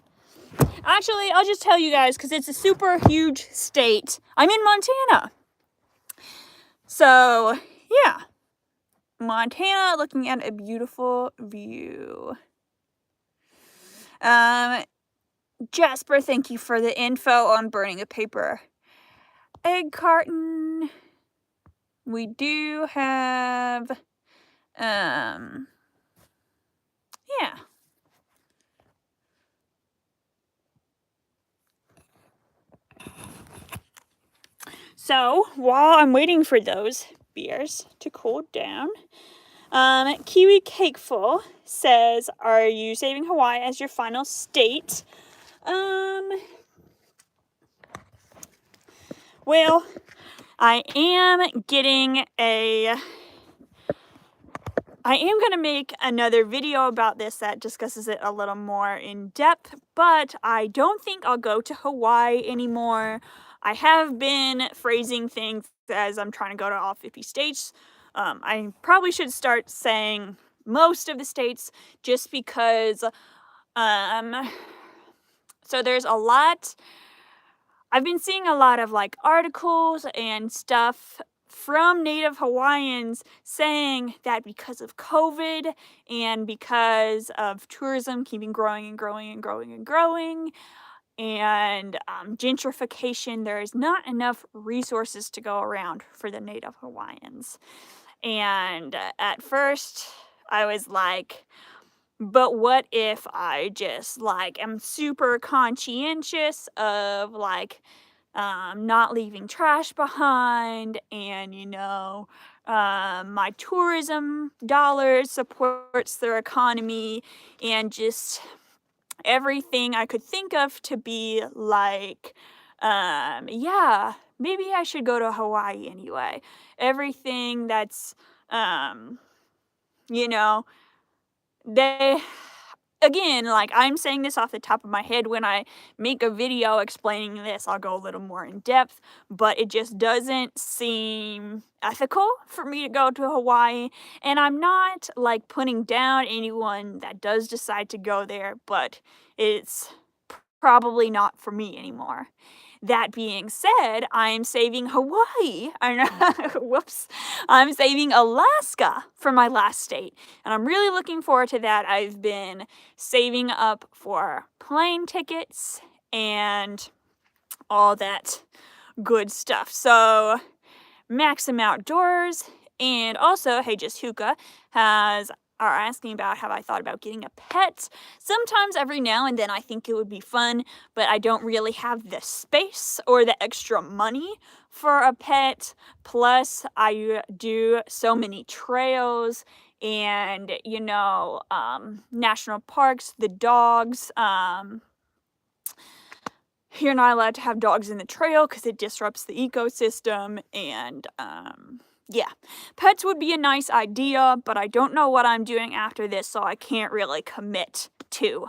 Actually, I'll just tell you guys because it's a super huge state. I'm in Montana. So, yeah. Montana, looking at a beautiful view. Jasper, thank you for the info on burning a paper egg carton. We do have, yeah. So, while I'm waiting for those beers to cool down, Kiwi Cakeful says, are you saving Hawaii as your final state? Well, I am going to make another video about this that discusses it a little more in depth, but I don't think I'll go to Hawaii anymore. I have been phrasing things as I'm trying to go to all 50 states. I probably should start saying most of the states just because, so there's a lot. I've been seeing a lot of like articles and stuff from Native Hawaiians saying that because of COVID and because of tourism keeping growing and growing and growing and growing and gentrification, there is not enough resources to go around for the Native Hawaiians. And at first I was like, but what if I just like am super conscientious of like not leaving trash behind, and my tourism dollars supports their economy, and just everything I could think of to be like, yeah, maybe I should go to Hawaii anyway. Everything that's, they, again, like I'm saying this off the top of my head. When I make a video explaining this, I'll go a little more in depth, but it just doesn't seem ethical for me to go to Hawaii. And I'm not like putting down anyone that does decide to go there, but it's probably not for me anymore. That being said, I'm saving Hawaii. Whoops. I'm saving Alaska for my last state. And I'm really looking forward to that. I've been saving up for plane tickets and all that good stuff. So, Maxim Outdoors and also Hey Just Hookah are asking about, have I thought about getting a pet? Sometimes every now and then I think it would be fun, but I don't really have the space or the extra money for a pet. Plus, I do so many trails and, national parks, the dogs. You're not allowed to have dogs in the trail because it disrupts the ecosystem, and yeah, pets would be a nice idea, but I don't know what I'm doing after this, so I can't really commit to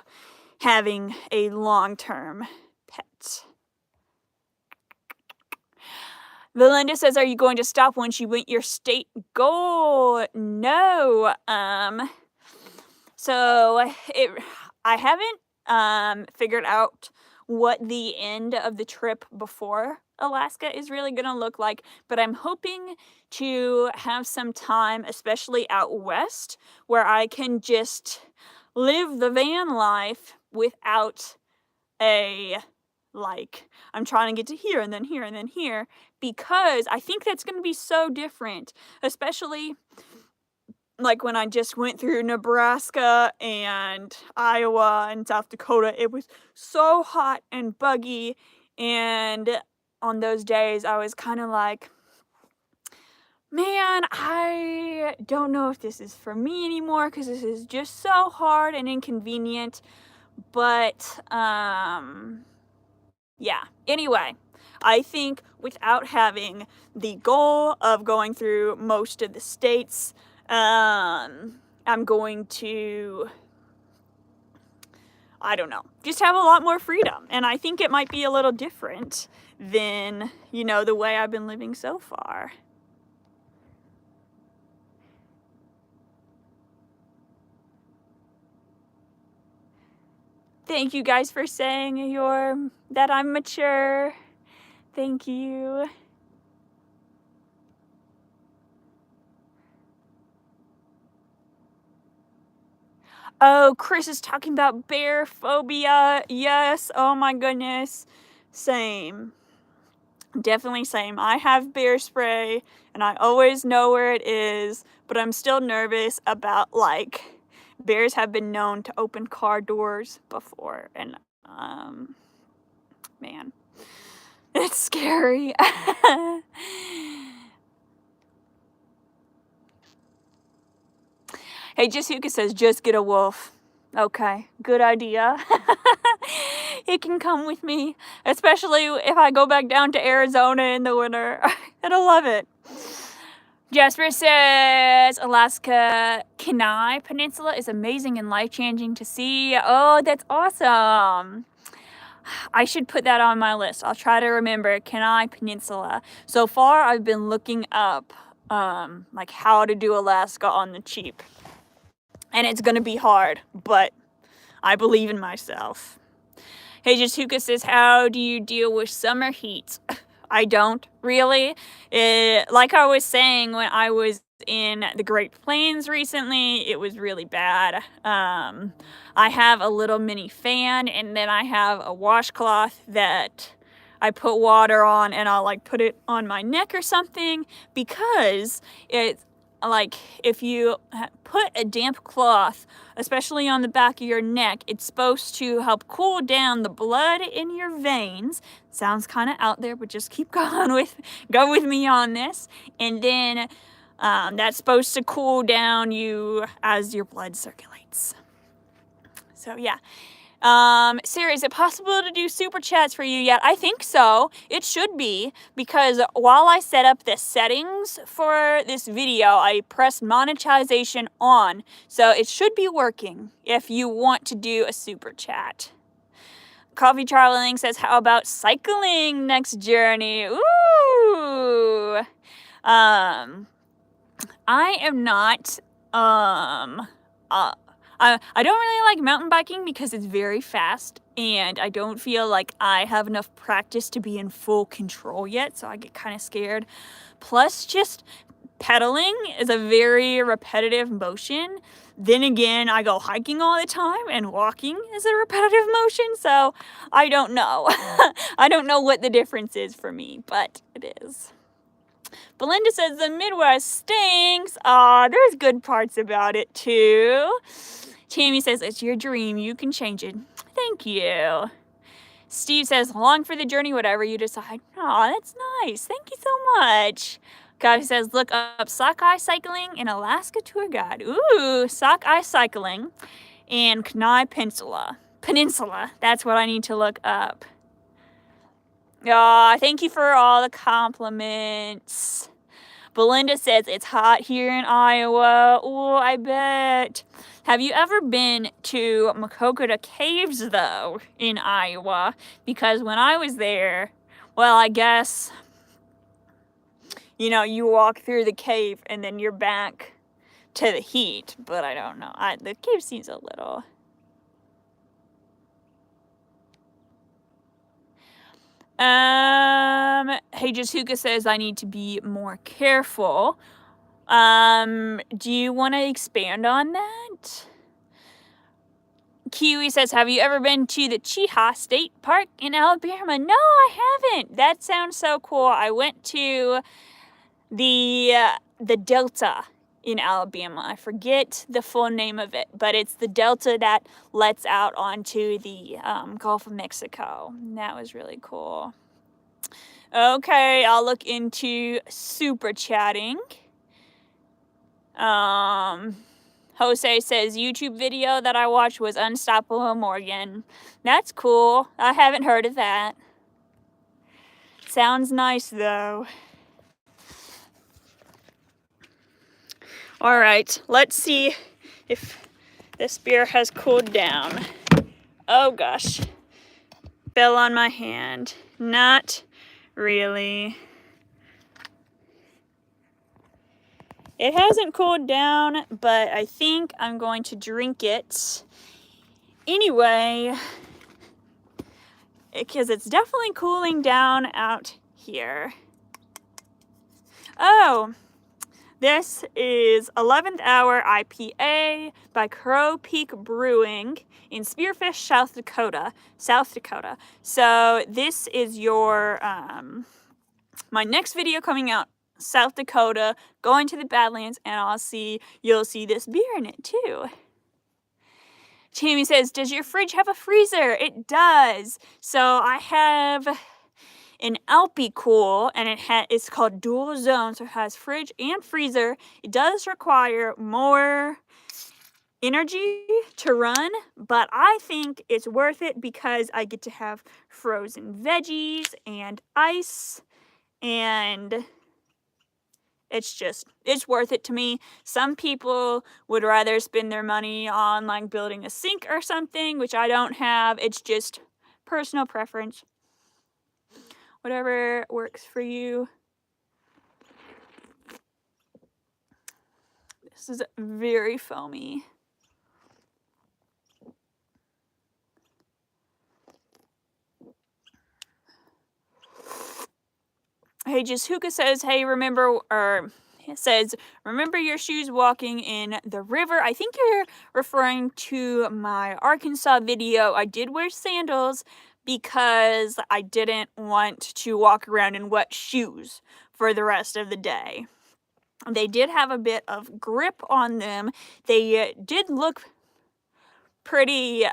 having a long-term pet. Belinda says, are you going to stop once you meet your state goal? No. So I haven't figured out what the end of the trip before Alaska is really going to look like, but I'm hoping to have some time, especially out west, where I can just live the van life without I'm trying to get to here and then here and then here, because I think that's going to be so different, especially like when I just went through Nebraska and Iowa and South Dakota. It was so hot and buggy, and on those days I was kind of like, Man, I don't know if this is for me anymore because this is just so hard and inconvenient. But, yeah. Anyway, I think without having the goal of going through most of the states, I'm going to, I don't know, just have a lot more freedom. And I think it might be a little different than, you know, the way I've been living so far. Thank you guys for saying that I'm mature. Thank you. Oh, Chris is talking about bear phobia. Yes. Oh my goodness. Same. Definitely same. I have bear spray and I always know where it is, but I'm still nervous about, like, bears have been known to open car doors before, and man, it's scary. Hey, Jasuka says, just get a wolf. Okay, good idea. It can come with me, especially if I go back down to Arizona in the winter. It'll love it. Jasper says, Alaska Kenai Peninsula is amazing and life-changing to see. Oh, that's awesome. I should put that on my list. I'll try to remember Kenai Peninsula. So far, I've been looking up like how to do Alaska on the cheap. And it's going to be hard, but I believe in myself. Hey, Jasuka says, how do you deal with summer heat? I don't really. Like I was saying, when I was in the Great Plains recently, it was really bad. I have a little mini fan, and then I have a washcloth that I put water on, and I'll like put it on my neck or something, because it's like, if you put a damp cloth, especially on the back of your neck, it's supposed to help cool down the blood in your veins. Sounds kind of out there, but just keep go with me on this. And then that's supposed to cool down you as your blood circulates. So yeah. Sarah, is it possible to do super chats for you yet? I think so. It should be, because while I set up the settings for this video, I pressed monetization on, so it should be working if you want to do a super chat. Coffee Traveling says, how about cycling next journey? Ooh. I am not, I don't really like mountain biking because it's very fast, and I don't feel like I have enough practice to be in full control yet, so I get kind of scared. Plus, just pedaling is a very repetitive motion. Then again, I go hiking all the time, and walking is a repetitive motion, so I don't know. I don't know what the difference is for me, but it is. Belinda says the Midwest stinks. Aw, there's good parts about it too. Tammy says, it's your dream. You can change it. Thank you. Steve says, along for the journey, whatever you decide. Aw, that's nice. Thank you so much. Coffee says, look up sockeye cycling and Alaska tour guide. Ooh, sockeye cycling and Kenai Peninsula. That's what I need to look up. Aw, thank you for all the compliments. Belinda says, it's hot here in Iowa. Oh, I bet. Have you ever been to Makokota Caves, though, in Iowa? Because when I was there, well, I guess, you know, you walk through the cave and then you're back to the heat. But I don't know. The cave seems a little... Hey, Jasuka says I need to be more careful. Do you want to expand on that? Kiwi says, have you ever been to the Cheetah State Park in Alabama? No, I haven't. That sounds so cool. I went to the Delta in Alabama. I forget the full name of it, but it's the Delta that lets out onto the Gulf of Mexico. And that was really cool. Okay, I'll look into super chatting. Jose says YouTube video that I watched was Unstoppable Morgan. That's cool. I haven't heard of that. Sounds nice though. Alright, let's see if this beer has cooled down. Oh gosh. Fell on my hand. Not really. It hasn't cooled down, but I think I'm going to drink it anyway, because it's definitely cooling down out here. Oh, this is 11th Hour IPA by Crow Peak Brewing in Spearfish, South Dakota. So this is your, my next video coming out, South Dakota, going to the Badlands, and you'll see this beer in it too. Tammy says, does your fridge have a freezer? It does. So I have an Alpi-Cool, and it's called Dual Zone, so it has fridge and freezer. It does require more energy to run, but I think it's worth it because I get to have frozen veggies and ice, and it's worth it to me. Some people would rather spend their money on like building a sink or something, which I don't have. It's just personal preference. Whatever works for you. This is very foamy. Hey, just Hookah says, hey, remember your shoes walking in the river. I think you're referring to my Arkansas video. I did wear sandals because I didn't want to walk around in wet shoes for the rest of the day. They did have a bit of grip on them. They did look pretty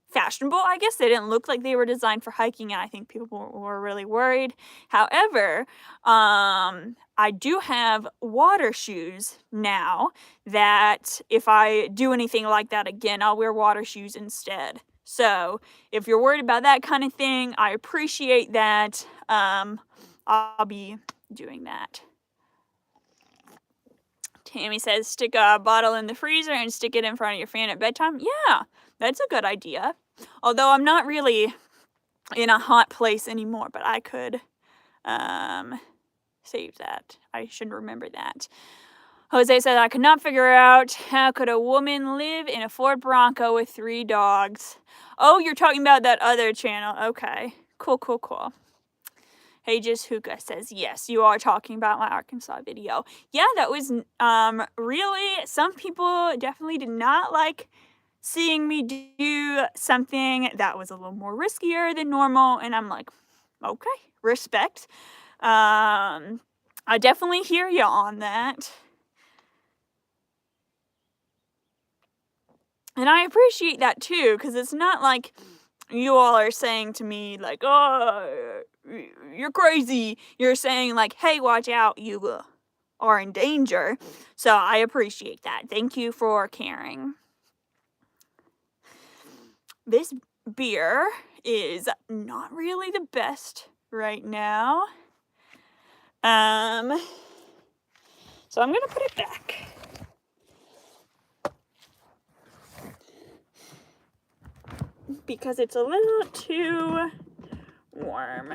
fashionable, I guess. They didn't look like they were designed for hiking, and I think people were really worried. However, I do have water shoes now that if I do anything like that again, I'll wear water shoes instead. So if you're worried about that kind of thing, I appreciate that. I'll be doing that. Tammy says, stick a bottle in the freezer and stick it in front of your fan at bedtime. Yeah, that's a good idea. Although I'm not really in a hot place anymore, but I could save that. I should remember that. Jose said, I could not figure out how could a woman live in a Ford Bronco with 3 dogs. Oh, you're talking about that other channel. Okay. Cool. Hey, just Hookah says, yes, you are talking about my Arkansas video. Yeah, that was really, some people definitely did not like seeing me do something that was a little more riskier than normal, and I'm like, okay, respect. I definitely hear you on that. And I appreciate that too, because it's not like you all are saying to me, like, oh, you're crazy. You're saying, like, hey, watch out, you are in danger. So I appreciate that. Thank you for caring. This beer is not really the best right now. So I'm going to put it back. Because it's a little too warm.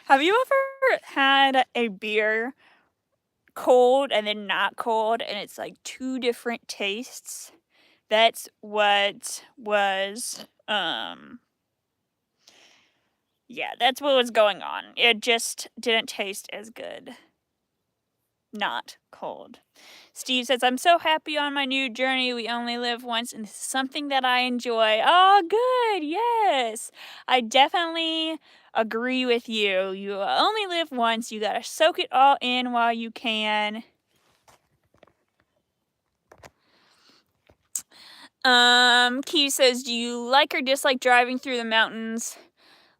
Have you ever had a beer cold and then not cold, and it's like 2 different tastes? That's what was, yeah, that's what was going on. It just didn't taste as good. not cold. Steve says, I'm so happy on my new journey. We only live once, and this is something that I enjoy. Oh, good. Yes. I definitely agree with you. You only live once. You got to soak it all in while you can. Key says, do you like or dislike driving through the mountains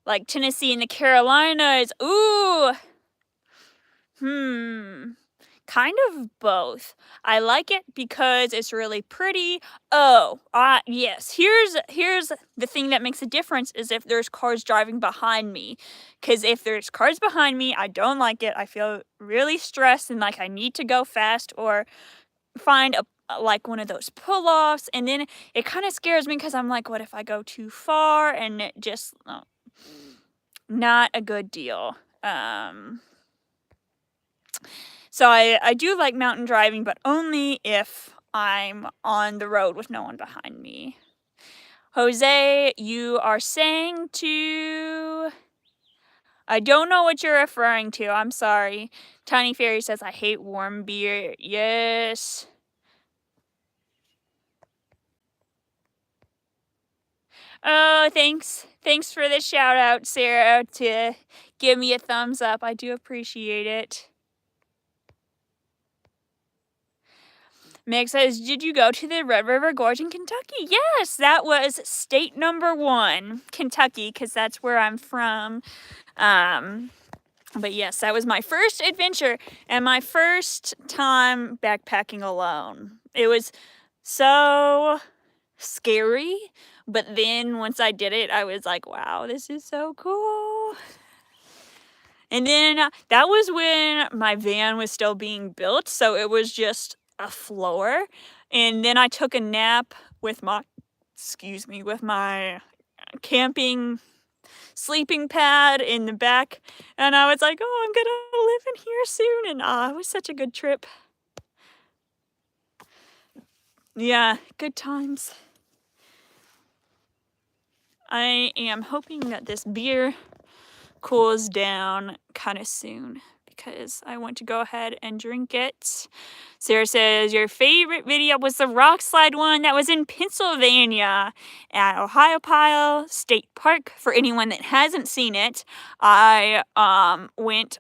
like Tennessee and the Carolinas? Ooh. Kind of both. I like it because it's really pretty. Yes. Here's the thing that makes a difference is if there's cars driving behind me. Because if there's cars behind me, I don't like it. I feel really stressed and like I need to go fast or find like one of those pull-offs. And then it kind of scares me because I'm like, what if I go too far? And it just, not a good deal. So I do like mountain driving, but only if I'm on the road with no one behind me. Jose, you are saying to... I don't know what you're referring to. I'm sorry. Tiny Fairy says, I hate warm beer. Yes. Oh, thanks. Thanks for the shout out, Sarah, to give me a thumbs up. I do appreciate it. Meg says, did you go to the Red River Gorge in Kentucky? Yes, that was state number 1, Kentucky, because that's where I'm from. But yes, that was my first adventure and my first time backpacking alone. It was so scary, but then once I did it, I was like, wow, this is so cool. And then that was when my van was still being built, so it was just a floor. And then I took a nap with my camping sleeping pad in the back, and I was like, oh, I'm gonna live in here soon. And it was such a good trip. Yeah, good times. I am hoping that this beer cools down kind of soon because I want to go ahead and drink it. Sarah says, your favorite video was the rock slide one that was in Pennsylvania at Ohiopyle State Park. For anyone that hasn't seen it, first I went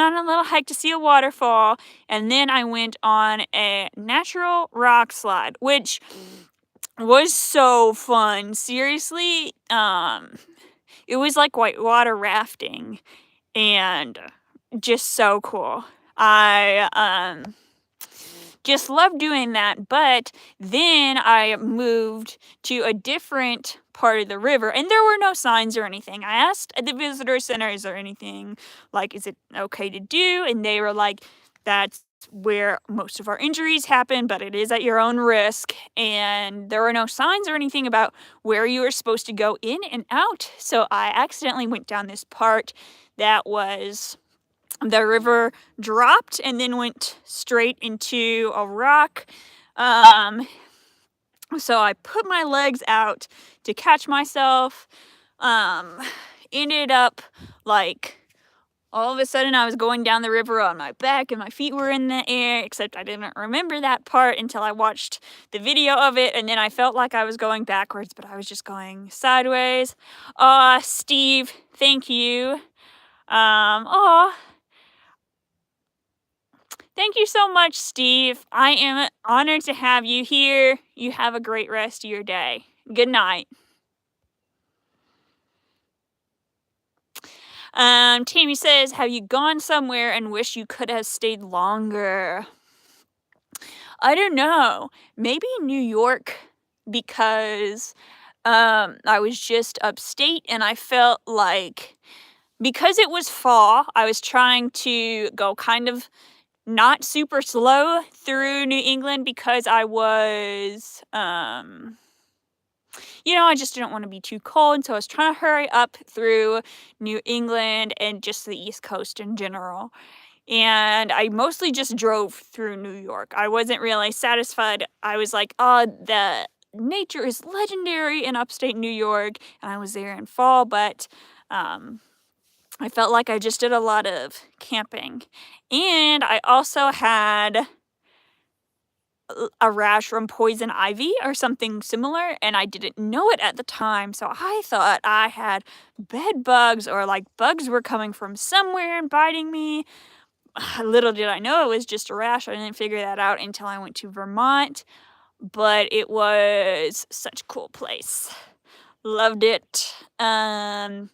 on a little hike to see a waterfall, and then I went on a natural rock slide, which was so fun. Seriously, it was like whitewater rafting and just so cool. I just love doing that, but then I moved to a different part of the river, and there were no signs or anything. I asked at the visitor center, is there anything, like, is it okay to do? And they were like, that's where most of our injuries happen, but it is at your own risk. And there were no signs or anything about where you were supposed to go in and out. So I accidentally went down this part that was the river dropped and then went straight into a rock. So I put my legs out to catch myself. Ended up like all of a sudden I was going down the river on my back and my feet were in the air, except I didn't remember that part until I watched the video of it, and then I felt like I was going backwards, but I was just going sideways. Steve, thank you. Thank you so much, Steve. I am honored to have you here. You have a great rest of your day. Good night. Tammy says, have you gone somewhere and wish you could have stayed longer? I don't know. Maybe New York, because I was just upstate and I felt like, because it was fall, I was trying to go kind of not super slow through New England because I was, I just didn't want to be too cold, and so I was trying to hurry up through New England and just the East Coast in general. And I mostly just drove through New York. I wasn't really satisfied. I was like, the nature is legendary in upstate New York, and I was there in fall, but I felt like I just did a lot of camping. And I also had a rash from poison ivy or something similar, and I didn't know it at the time, so I thought I had bed bugs or like bugs were coming from somewhere and biting me. Little did I know it was just a rash. I didn't figure that out until I went to Vermont, but it was such a cool place. Loved it. And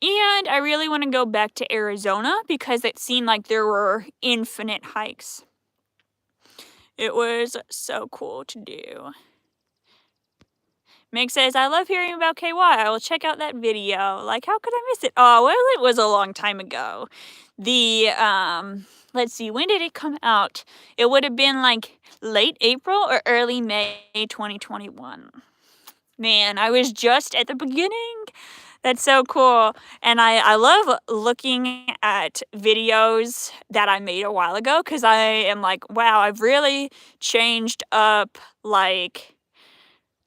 I really want to go back to Arizona because it seemed like there were infinite hikes. It was so cool to do. Meg says, I love hearing about KY. I will check out that video. Like, how could I miss it? Oh, well, it was a long time ago. Let's see, when did it come out? It would have been like late April or early May 2021. Man, I was just at the beginning. That's so cool. And I love looking at videos that I made a while ago because I am like, wow, I've really changed up, like,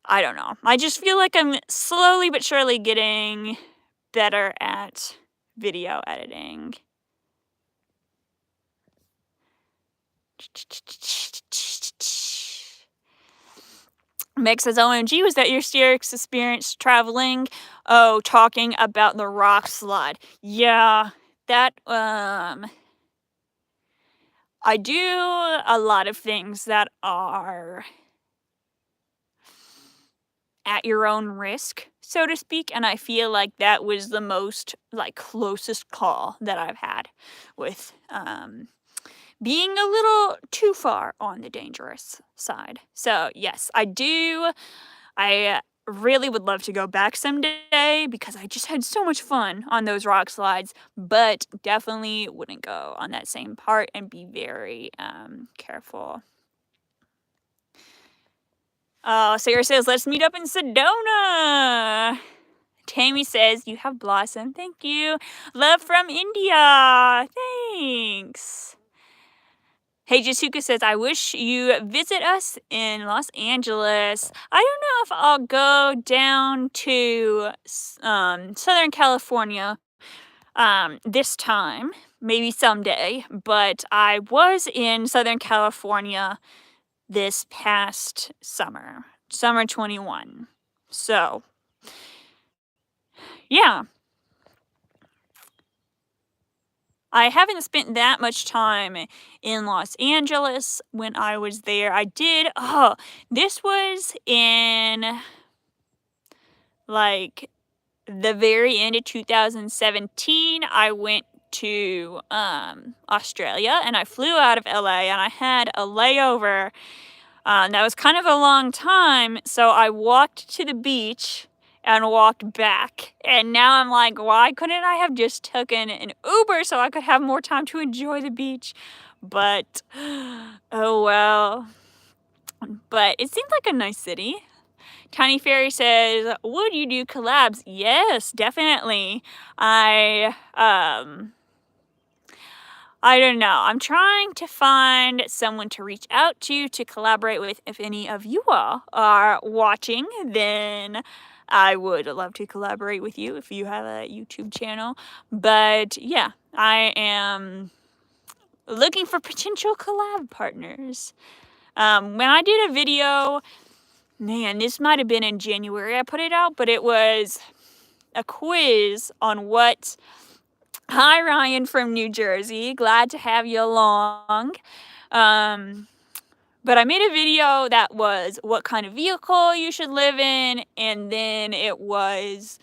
I don't know. I just feel like I'm slowly but surely getting better at video editing. Meg says, OMG, was that your Styrics experience traveling? Oh, talking about the rock slide. Yeah, that, I do a lot of things that are at your own risk, so to speak, and I feel like that was the most, like, closest call that I've had with, being a little too far on the dangerous side. So, yes, I do. I really would love to go back someday because I just had so much fun on those rock slides, but definitely wouldn't go on that same part and be very careful. Sarah says, let's meet up in Sedona. Tammy says, you have blossomed. Thank you. Love from India. Thanks. Hey, Jasuka says, I wish you visit us in Los Angeles. I don't know if I'll go down to Southern California this time. Maybe someday. But I was in Southern California this past summer. Summer 21. So, yeah. I haven't spent that much time in Los Angeles when I was there. I did, this was in, like, the very end of 2017. I went to Australia, and I flew out of LA, and I had a layover. That was kind of a long time, so I walked to the beach and walked back. And now I'm like, why couldn't I have just taken an Uber so I could have more time to enjoy the beach? But, oh well. But it seemed like a nice city. Tiny Fairy says, would you do collabs? Yes, definitely. I don't know. I'm trying to find someone to reach out to collaborate with. If any of you all are watching, then I would love to collaborate with you if you have a YouTube channel. But yeah, I am looking for potential collab partners. When I did a video, man, this might have been in January I put it out, but it was a quiz on what... Hi, Ryan from New Jersey. Glad to have you along. But I made a video that was what kind of vehicle you should live in, and then it was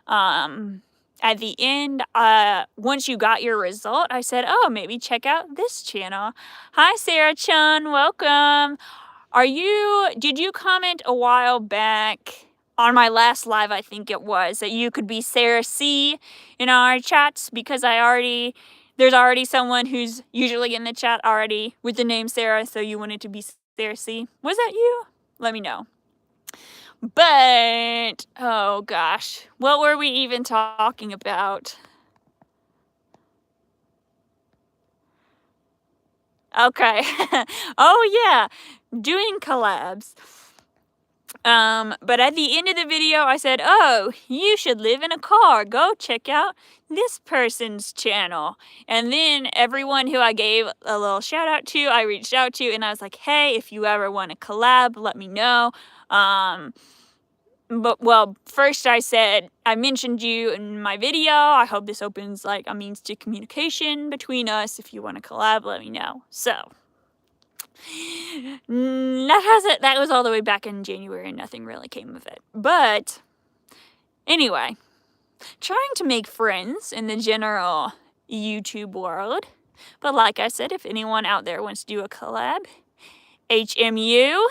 at the end, once you got your result, I said, oh, maybe check out this channel. Hi, Sarah Chun. Welcome. Did you comment a while back on my last live, I think it was, that you could be Sarah C in our chats? Because there's already someone who's usually in the chat already with the name Sarah, so you wanted to be Sarah C. Was that you? Let me know. But, oh gosh, what were we even talking about? Okay. Oh yeah, doing collabs. But at the end of the video, I said, oh, you should live in a car. Go check out this person's channel. And then everyone who I gave a little shout out to, I reached out to, and I was like, hey, if you ever want to collab, let me know. Well, first I said, I mentioned you in my video. I hope this opens like a means to communication between us. If you want to collab, let me know. So that was all the way back in January and nothing really came of it. But anyway, trying to make friends in the general YouTube world. But like I said, if anyone out there wants to do a collab, HMU,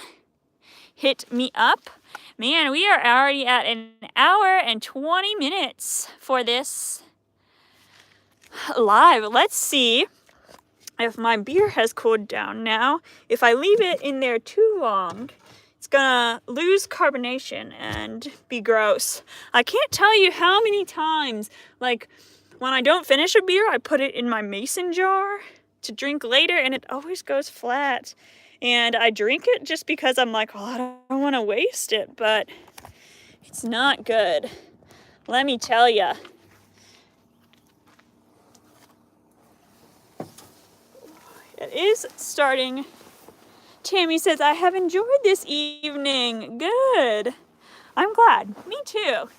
hit me up. Man, we are already at an hour and 20 minutes for this live. Let's see if my beer has cooled down now. If I leave it in there too long, it's gonna lose carbonation and be gross. I can't tell you how many times, like, when I don't finish a beer, I put it in my mason jar to drink later, and it always goes flat. And I drink it just because I'm like, oh, I don't want to waste it, but it's not good. Let me tell ya. It is starting. Tammy says, I have enjoyed this evening. Good. I'm glad. Me too.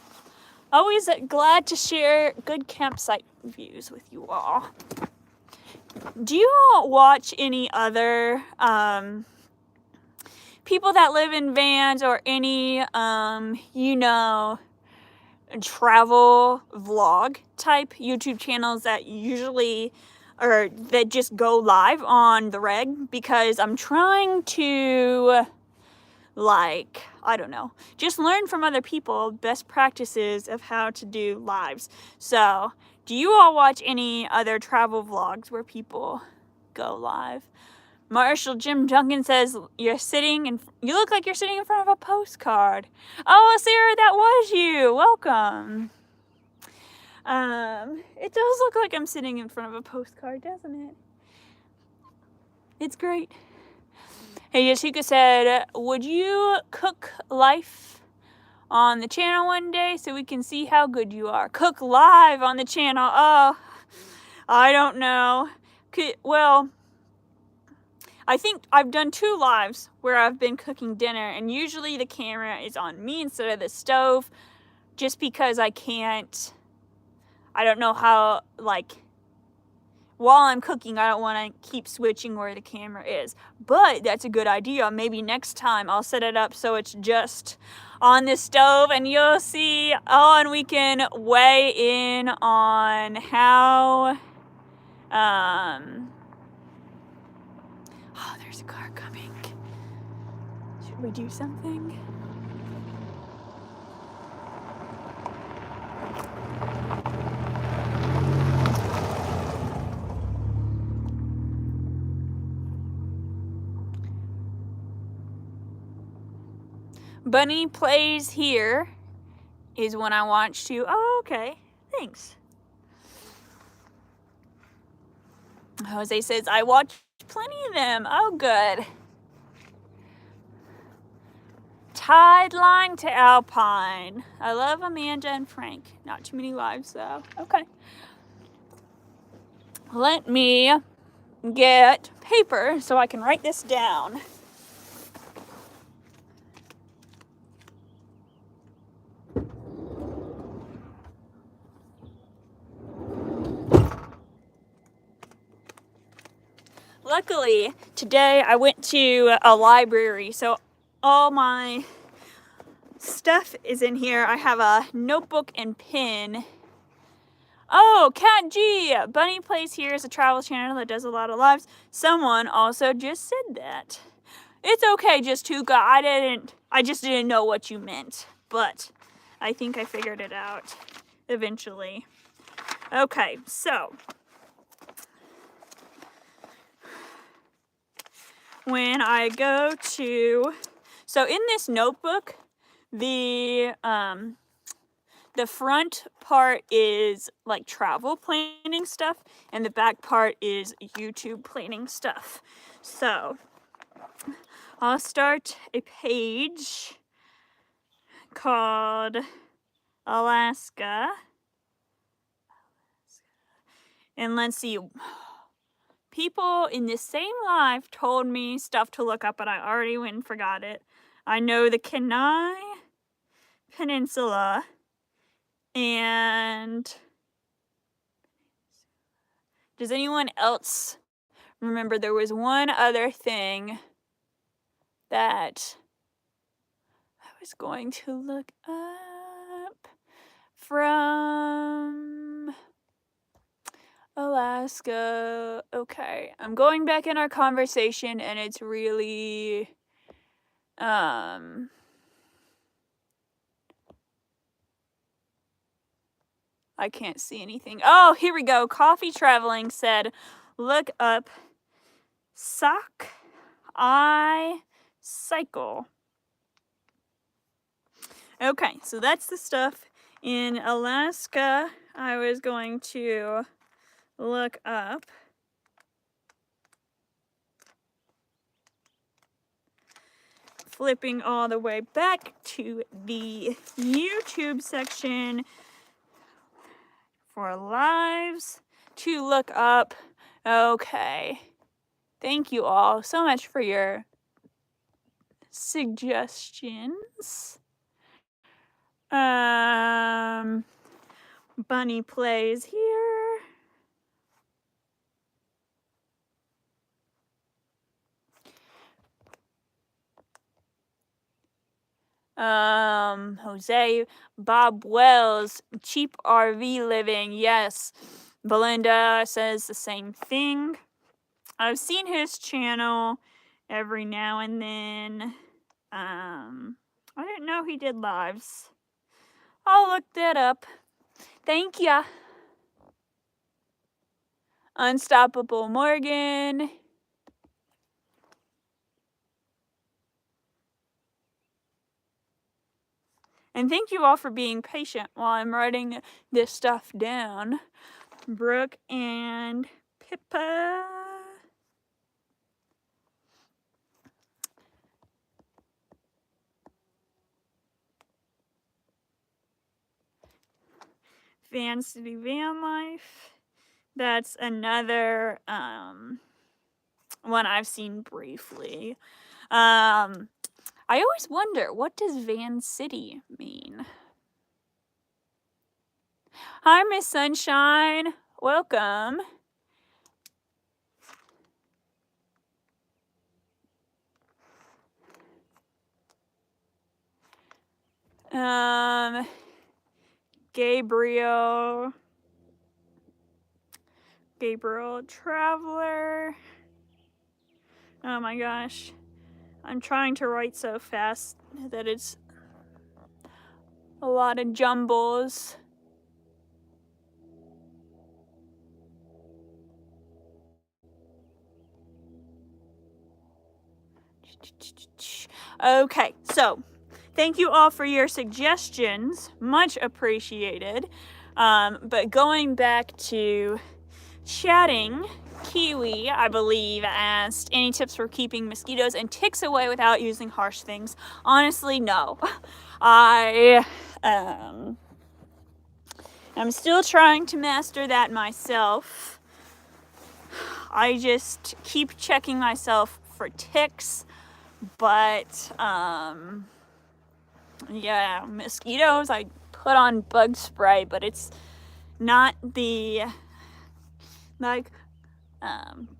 Always glad to share good campsite views with you all. Do you all watch any other people that live in vans or any, travel vlog type YouTube channels that usually or that just go live on the reg? Because I'm trying to, like, I don't know, just learn from other people best practices of how to do lives. So do you all watch any other travel vlogs where people go live? Marshall Jim Duncan says, you look like you're sitting in front of a postcard. Oh, Sarah, that was you. Welcome. It does look like I'm sitting in front of a postcard, doesn't it? It's great. Hey, Yashika said, would you cook life on the channel one day so we can see how good you are? Cook live on the channel? Oh, I don't know. Well, I think I've done 2 lives where I've been cooking dinner, and usually the camera is on me instead of the stove, just because I don't know how, like, while I'm cooking, I don't want to keep switching where the camera is. But that's a good idea. Maybe next time I'll set it up so it's just on the stove, and you'll see, and we can weigh in on how, there's a car coming. Should we do something? Bunny Plays Here is when I watch to. Oh, okay. Thanks. Jose says, I watch plenty of them. Oh, good. Tide Line to Alpine. I love Amanda and Frank. Not too many lives, though. Okay. Let me get paper so I can write this down. Luckily, today I went to a library, so all my stuff is in here. I have a notebook and pen. Oh, Cat G! Bunny Plays Here is a travel channel that does a lot of lives. Someone also just said that. It's okay, just Tuka. I just didn't know what you meant, but I think I figured it out eventually. Okay, so when I go to, so in this notebook, the front part is like travel planning stuff, and the back part is YouTube planning stuff. So I'll start a page called Alaska. And let's see. People in this same live told me stuff to look up, but I already went and forgot it. I know the Kenai Peninsula and does anyone else remember there was one other thing that I was going to look up from Alaska. Okay, I'm going back in our conversation and it's really I can't see anything. Oh, here we go. Coffee Traveling said, look up sock eye cycle. Okay, so that's the stuff in Alaska I was going to look up. Flipping all the way back to the YouTube section for lives to look up. Okay. Thank you all so much for your suggestions. Bunny plays here. Jose, Bob Wells, cheap RV living. Yes, Belinda says the same thing. I've seen his channel every now and then. I didn't know he did lives. I'll look that up. Thank ya. Unstoppable Morgan. And thank you all for being patient while I'm writing this stuff down. Brooke and Pippa. Van City Van Life. That's another one I've seen briefly. I always wonder, what does Van City mean? Hi, Miss Sunshine. Welcome. Gabriel Traveler. Oh my gosh. I'm trying to write so fast that it's a lot of jumbles. Okay, so thank you all for your suggestions. Much appreciated. But going back to chatting, Kiwi, I believe, asked any tips for keeping mosquitoes and ticks away without using harsh things. Honestly, no. I'm still trying to master that myself. I just keep checking myself for ticks, but yeah, mosquitoes, I put on bug spray, but it's not the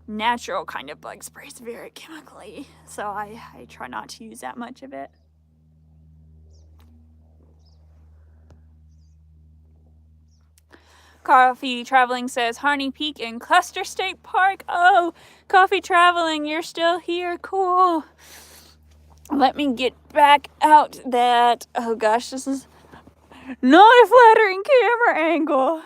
natural kind of bug spray. It's very chemically, so I try not to use that much of it. Coffee Traveling says Harney Peak and Custer State Park. Oh, Coffee Traveling, you're still here. Cool. Let me get back out that, oh gosh, this is not a flattering camera angle.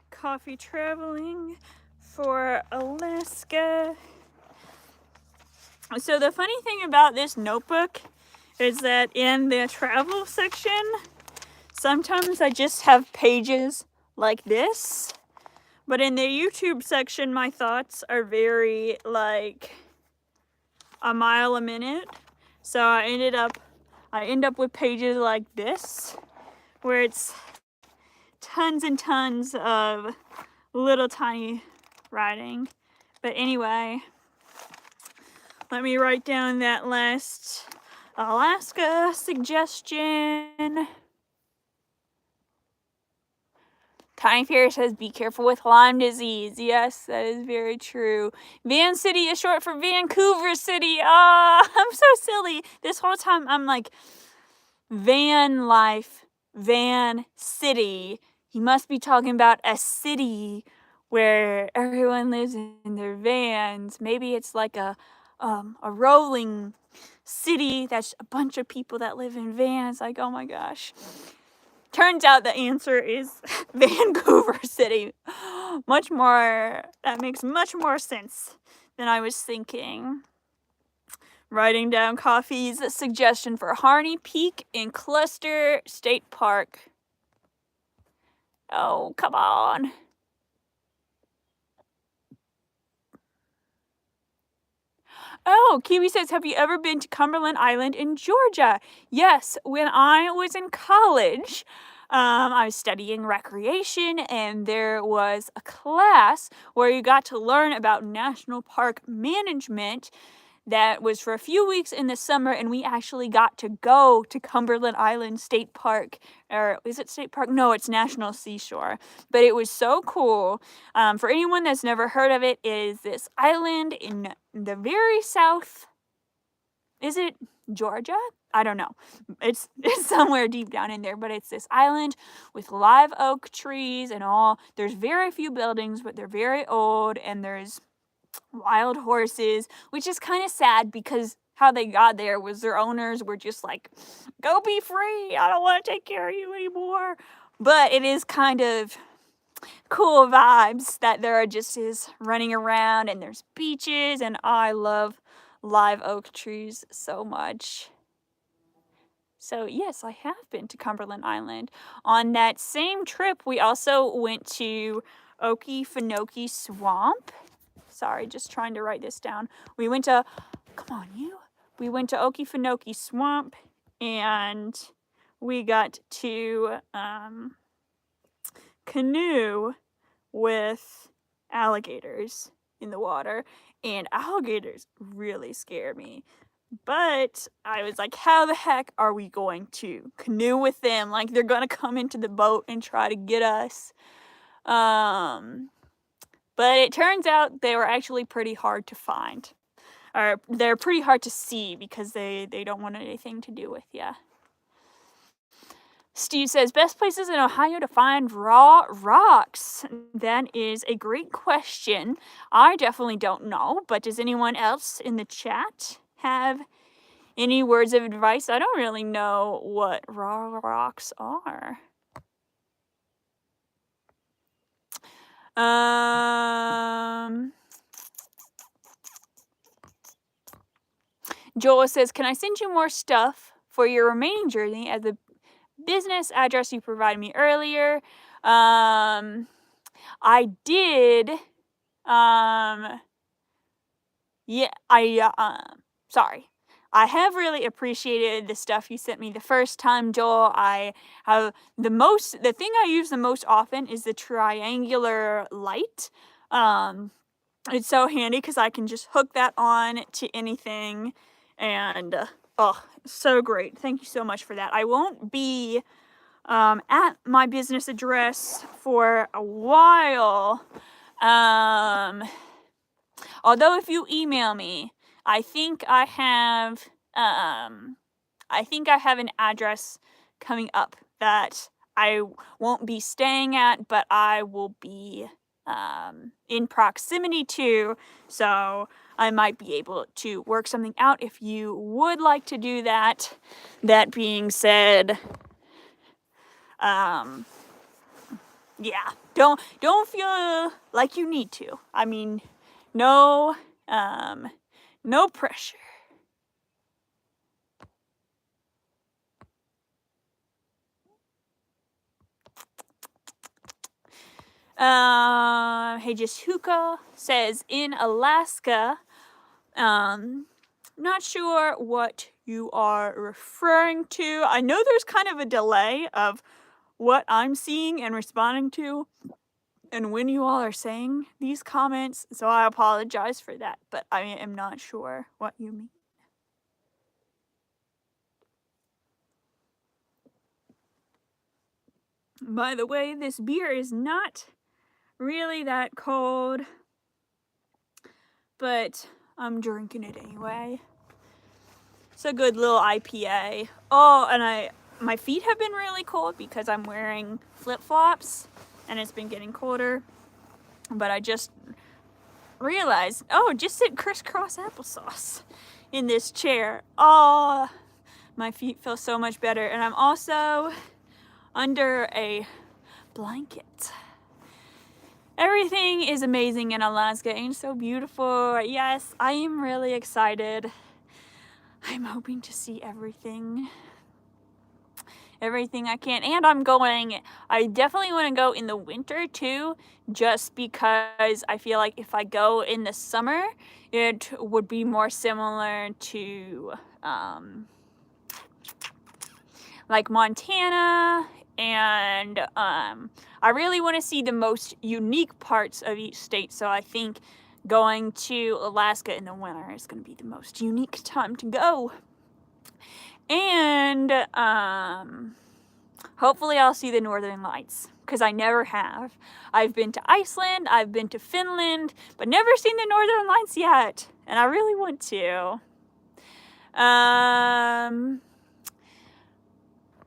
Coffee Traveling for Alaska. So the funny thing about this notebook is that in the travel section, sometimes I just have pages like this, but in the YouTube section, my thoughts are very like a mile a minute. So I end up with pages like this, where it's tons and tons of little tiny writing. But anyway, let me write down that last Alaska suggestion. Tiny Fairy says, be careful with Lyme disease. Yes, that is very true. Van City is short for Vancouver City. Ah, I'm so silly. This whole time I'm like, van life, Van City. He must be talking about a city where everyone lives in their vans. Maybe it's like a rolling city that's a bunch of people that live in vans. Like, oh my gosh. Turns out the answer is Vancouver City. That makes much more sense than I was thinking. Writing down Coffee's suggestion for Harney Peak in Cluster State Park. Oh, come on. Oh, Kiwi says, have you ever been to Cumberland Island in Georgia? Yes, when I was in college, I was studying recreation, and there was a class where you got to learn about national park management. That was for a few weeks in the summer, and we actually got to go to Cumberland Island State Park. Or is it State Park? No, it's National Seashore. But it was so cool. For anyone that's never heard of it, it is this island in the very south. Is it Georgia? I don't know. It's somewhere deep down in there, but it's this island with live oak trees and all. There's very few buildings, but they're very old, and there's wild horses, which is kind of sad because how they got there was their owners were just like, go be free, I don't want to take care of you anymore. But it is kind of cool vibes that there are just is running around, and there's beaches, and I love live oak trees so much. So yes, I have been to Cumberland Island. On that same trip, we also went to Okefenokee Swamp. Sorry, just trying to write this down. We went to Okefenokee Swamp, and we got to canoe with alligators in the water, and alligators really scare me. But I was like, how the heck are we going to canoe with them? Like, they're gonna come into the boat and try to get us. But it turns out they were actually pretty hard to find. Or they're pretty hard to see because they don't want anything to do with you. Steve says, best places in Ohio to find raw rocks. That is a great question. I definitely don't know, but does anyone else in the chat have any words of advice? I don't really know what raw rocks are. Joel says, can I send you more stuff for your remaining journey at the business address you provided me earlier? I did. Sorry. I have really appreciated the stuff you sent me the first time, Joel. I have the thing I use the most often is the triangular light. It's so handy because I can just hook that on to anything, and so great. Thank you so much for that. I won't be at my business address for a while. Although if you email me, I think I have an address coming up that I won't be staying at, but I will be in proximity to, so I might be able to work something out if you would like to do that. That being said, yeah, don't feel like you need to. I mean, no pressure. Hey, just Hookah says in Alaska. Not sure what you are referring to. I know there's kind of a delay of what I'm seeing and responding to and when you all are saying these comments, so I apologize for that, but I am not sure what you mean. By the way, this beer is not really that cold, but I'm drinking it anyway. It's a good little IPA. Oh, and my feet have been really cold because I'm wearing flip-flops and it's been getting colder. But I just realized, oh, just sit crisscross applesauce in this chair. Oh, my feet feel so much better. And I'm also under a blanket. Everything is amazing in Alaska and so beautiful. Yes, I am really excited. I'm hoping to see everything I can, and I definitely want to go in the winter too, just because I feel like if I go in the summer, it would be more similar to like Montana, and I really want to see the most unique parts of each state, so I think going to Alaska in the winter is going to be the most unique time to go. And hopefully I'll see the Northern Lights, because I never have. I've been to Iceland, I've been to Finland, but never seen the Northern Lights yet, and I really want to.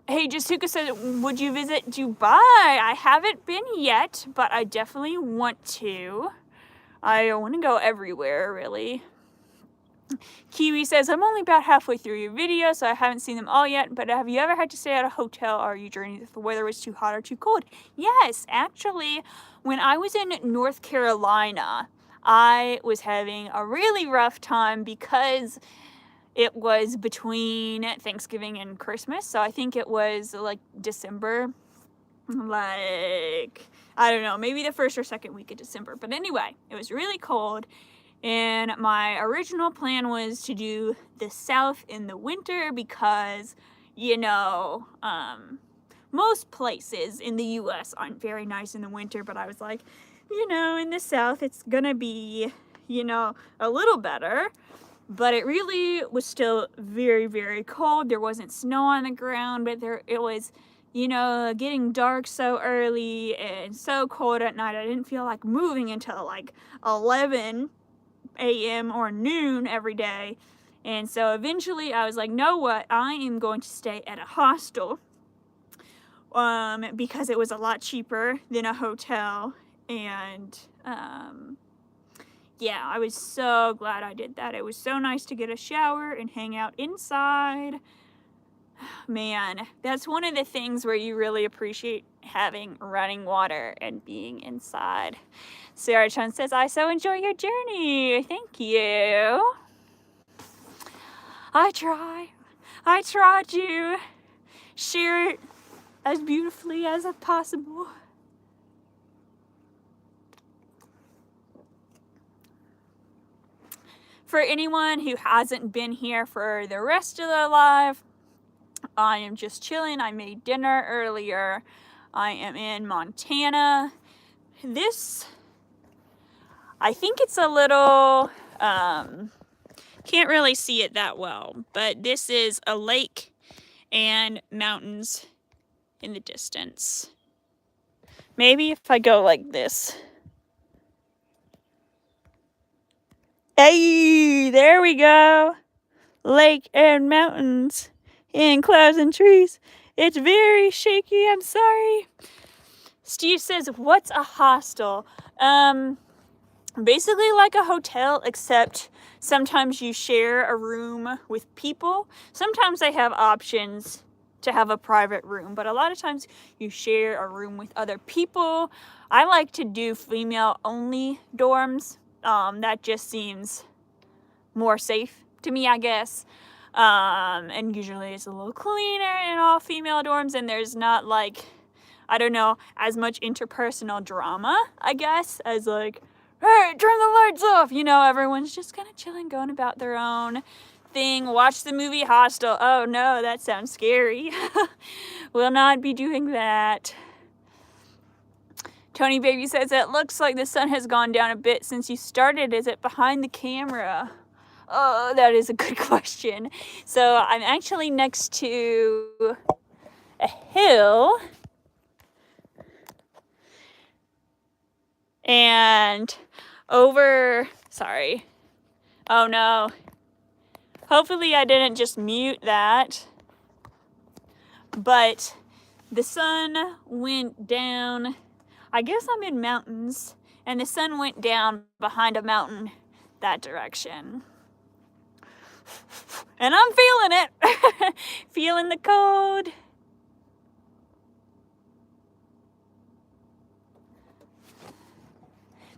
Hey, Jasuka said, would you visit Dubai? I haven't been yet, but I definitely want to. I want to go everywhere, really. Kiwi says, I'm only about halfway through your video, so I haven't seen them all yet, but have you ever had to stay at a hotel or you journeyed if the weather was too hot or too cold? Yes, actually, when I was in North Carolina, I was having a really rough time because it was between Thanksgiving and Christmas, so I think it was like December, like, I don't know, maybe the first or second week of December, but anyway, it was really cold. And my original plan was to do the South in the winter because, you know, most places in the U.S. aren't very nice in the winter, but I was like, you know, in the South it's gonna be, you know, a little better. But it really was still very, very cold. There wasn't snow on the ground, but it was, you know, getting dark so early and so cold at night. I didn't feel like moving until like 11 a.m. or noon every day. And so eventually I was like, know what? I am going to stay at a hostel because it was a lot cheaper than a hotel. And yeah, I was so glad I did that. It was so nice to get a shower and hang out inside. Man, that's one of the things where you really appreciate having running water and being inside. Sarah Chun says, I so enjoy your journey. Thank you. I try to share it as beautifully as possible. For anyone who hasn't been here for the rest of their life, I am just chilling. I made dinner earlier. I am in Montana. This, I think it's a little, can't really see it that well, but this is a lake and mountains in the distance. Maybe if I go like this. Hey, there we go. Lake and mountains and clouds and trees. It's very shaky, I'm sorry. Steve says, what's a hostel? Basically like a hotel, except sometimes you share a room with people. Sometimes they have options to have a private room, but a lot of times you share a room with other people. I like to do female only dorms. That just seems more safe to me, I guess. And usually it's a little cleaner in all female dorms, and there's not like I don't know, as much interpersonal drama, I guess, as like, hey, turn the lights off. You know, everyone's just kind of chilling, going about their own thing. Watch the movie Hostel. Oh no, that sounds scary. Will not be doing that. Tony Baby says, it looks like the sun has gone down a bit since you started. Is it behind the camera? Oh, that is a good question. So I'm actually next to a hill. And sorry. Oh no. Hopefully I didn't just mute that. But the sun went down. I guess I'm in mountains. And the sun went down behind a mountain that direction. And I'm feeling it. Feeling the cold.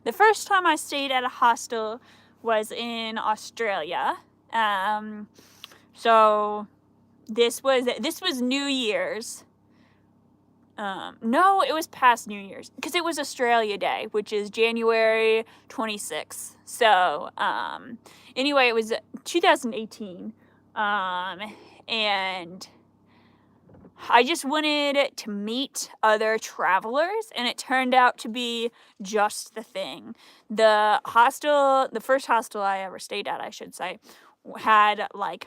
The first time I stayed at a hostel was in Australia. So this was New Year's. No, it was past New Year's because it was Australia Day, which is January 26th. So anyway, it was 2018. And I just wanted to meet other travelers, and it turned out to be just the thing. The first hostel I ever stayed at, I should say, had like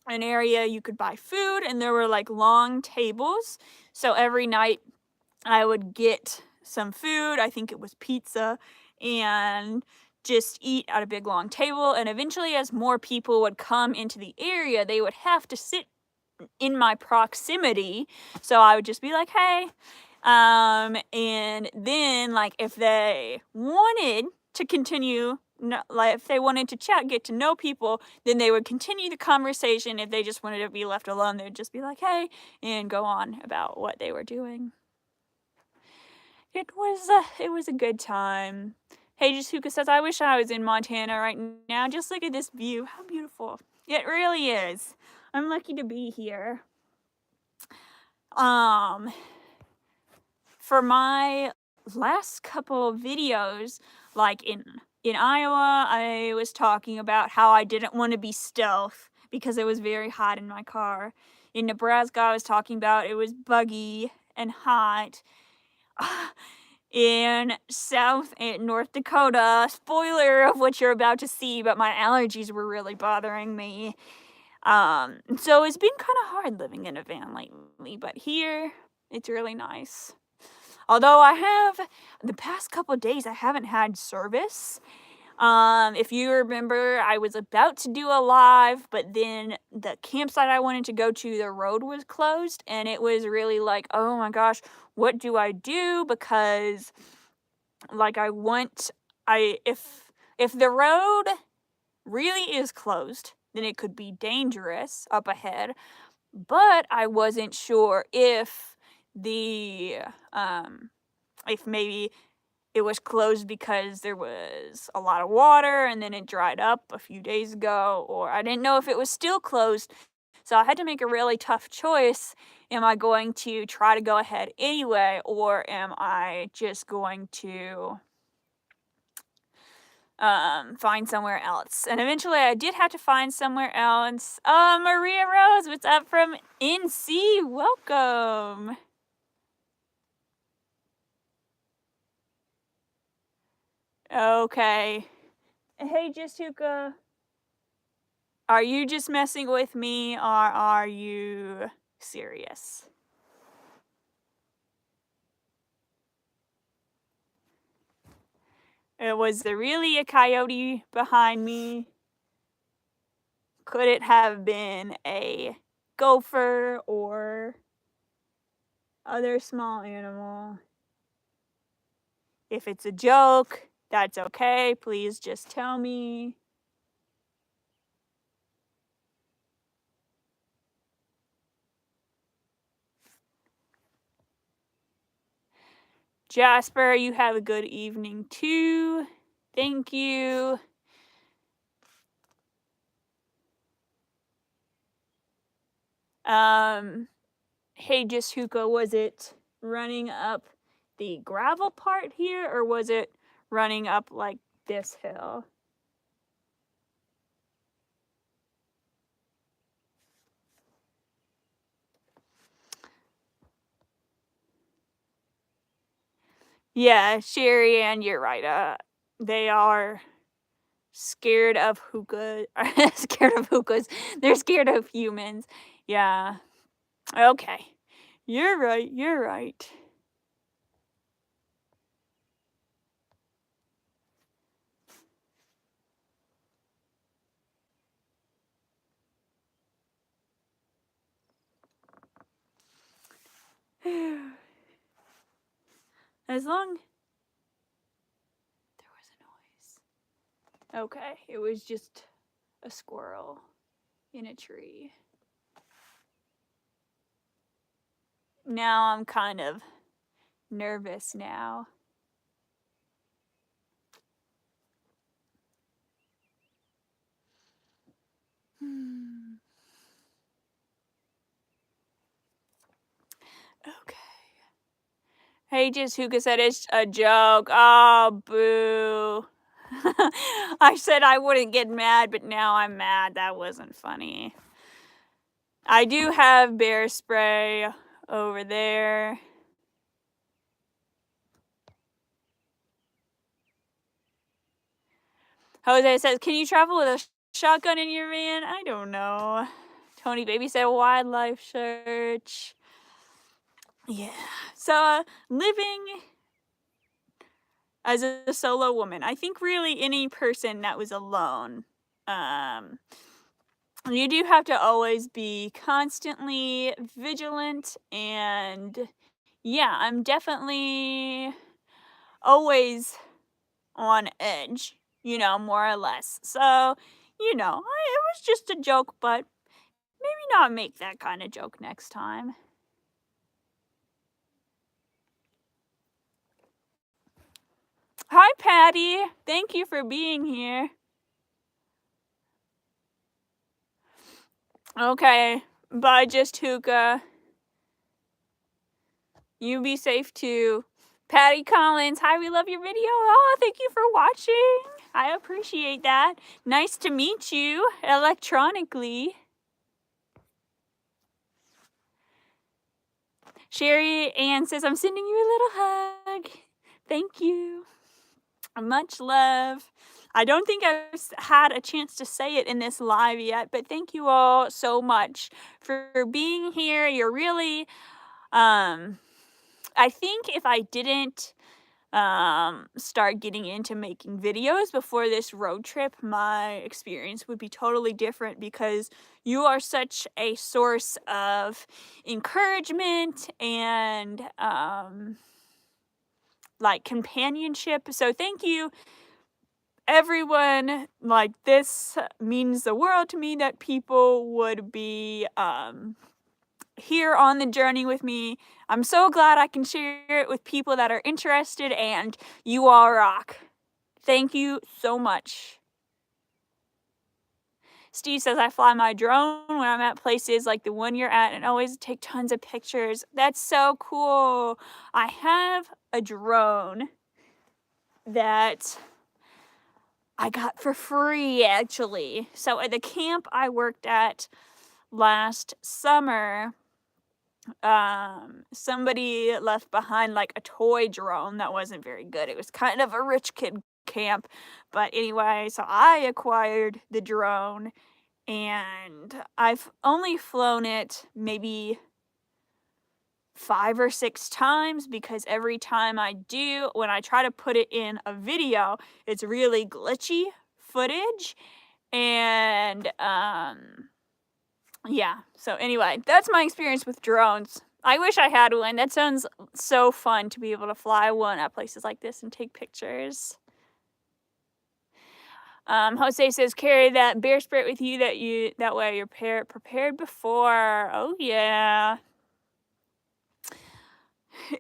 an area you could buy food, and there were like long tables. So every night I would get some food, I think it was pizza, and just eat at a big long table. And eventually, as more people would come into the area, they would have to sit in my proximity. So I would just be like, hey. And then like if they wanted to continue, like if they wanted to chat, get to know people, then they would continue the conversation. If they just wanted to be left alone, they would just be like, hey, and go on about what they were doing. It was a good time. Hey, Jasuka says, I wish I was in Montana right now. Just look at this view. How beautiful. It really is. I'm lucky to be here. For my last couple of videos, like in Iowa, I was talking about how I didn't want to be stealth because it was very hot in my car. In Nebraska, I was talking about it was buggy and hot. In South and North Dakota, spoiler of what you're about to see, but my allergies were really bothering me. So it's been kind of hard living in a van lately, but here it's really nice. Although the past couple of days, I haven't had service. If you remember, I was about to do a live, but then the campsite I wanted to go to, the road was closed, and it was really like, oh my gosh, what do I do? Because like if the road really is closed, then it could be dangerous up ahead. But I wasn't sure if if maybe it was closed because there was a lot of water and then it dried up a few days ago, or I didn't know if it was still closed. So I had to make a really tough choice. Am I going to try to go ahead anyway, or am I just going to find somewhere else? And eventually I did have to find somewhere else. Maria Rose, what's up from NC? Welcome. Okay. Hey, Jasuka. Are you just messing with me, or are you serious? Was there really a coyote behind me? Could it have been a gopher or other small animal? If it's a joke, that's okay. Please just tell me. Jasper, you have a good evening too. Thank you. Hey, just Huka, was it running up the gravel part here, or was it running up like this hill? Yeah, Sherry, and you're right. They are scared of hookah. Scared of hookahs. They're scared of humans. Yeah. Okay. You're right. You're right. As long there was a noise. Okay, it was just a squirrel in a tree. Now I'm kind of nervous now. Okay. Hey, just Hookah said it's a joke. Oh, boo. I said I wouldn't get mad, but now I'm mad. That wasn't funny. I do have bear spray over there. Jose says, can you travel with a shotgun in your van? I don't know. Tony Baby said wildlife search. Yeah. So, living as a solo woman, I think really any person that was alone, you do have to always be constantly vigilant, and yeah, I'm definitely always on edge, more or less. So, it was just a joke, but maybe not make that kind of joke next time. Hi, Patty. Thank you for being here. Okay, bye, just Hookah. You be safe too. Patty Collins, hi, we love your video. Oh, thank you for watching. I appreciate that. Nice to meet you electronically. Sherry Ann says, I'm sending you a little hug. Thank you. Much love. I don't think I've had a chance to say it in this live yet, but thank you all so much for being here. You're really, I think if I didn't start getting into making videos before this road trip, my experience would be totally different, because you are such a source of encouragement and like companionship. So thank you, everyone. Like, this means the world to me that people would be here on the journey with me. I'm so glad I can share it with people that are interested, and you all rock. Thank you so much. Steve says, I fly my drone when I'm at places like the one you're at and always take tons of pictures. That's so cool. I have a drone that I got for free, actually. So at the camp I worked at last summer, somebody left behind like a toy drone that wasn't very good. It was kind of a rich kid camp. But anyway, so I acquired the drone, and I've only flown it maybe 5 or 6 times, because every time I do, when I try to put it in a video, it's really glitchy footage. And yeah, so anyway, that's my experience with drones. I wish I had one. That sounds so fun, to be able to fly one at places like this and take pictures. Jose says, carry that bear spray with you, that way you're prepared before. Oh yeah.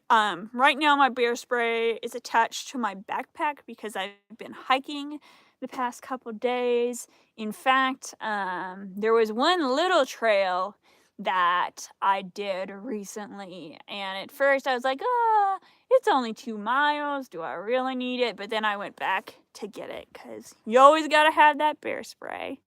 Right now my bear spray is attached to my backpack because I've been hiking the past couple days. In fact, there was one little trail that I did recently. And at first I was like, it's only 2 miles. Do I really need it? But then I went back to get it because you always got to have that bear spray.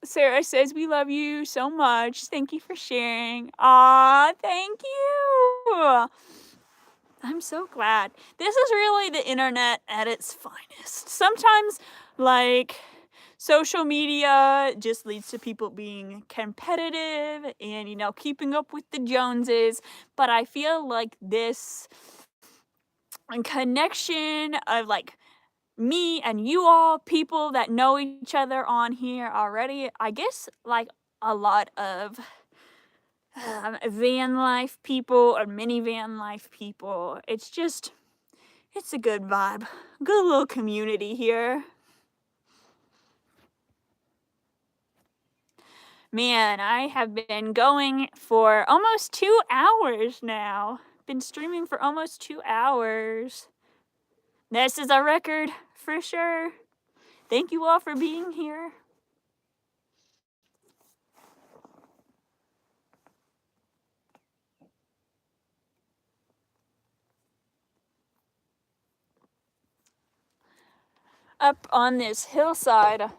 Sarah says, we love you so much. Thank you for sharing. Aw, thank you. I'm so glad. This is really the internet at its finest. Sometimes, like, social media just leads to people being competitive and, keeping up with the Joneses. But I feel like this connection of, like, me and you all, people that know each other on here already, I guess, like, a lot of van life people or minivan life people. It's a good vibe. Good little community here. Man, I have been going for almost 2 hours now. Been streaming for almost 2 hours. This is a record for sure. Thank you all for being here. Up on this hillside,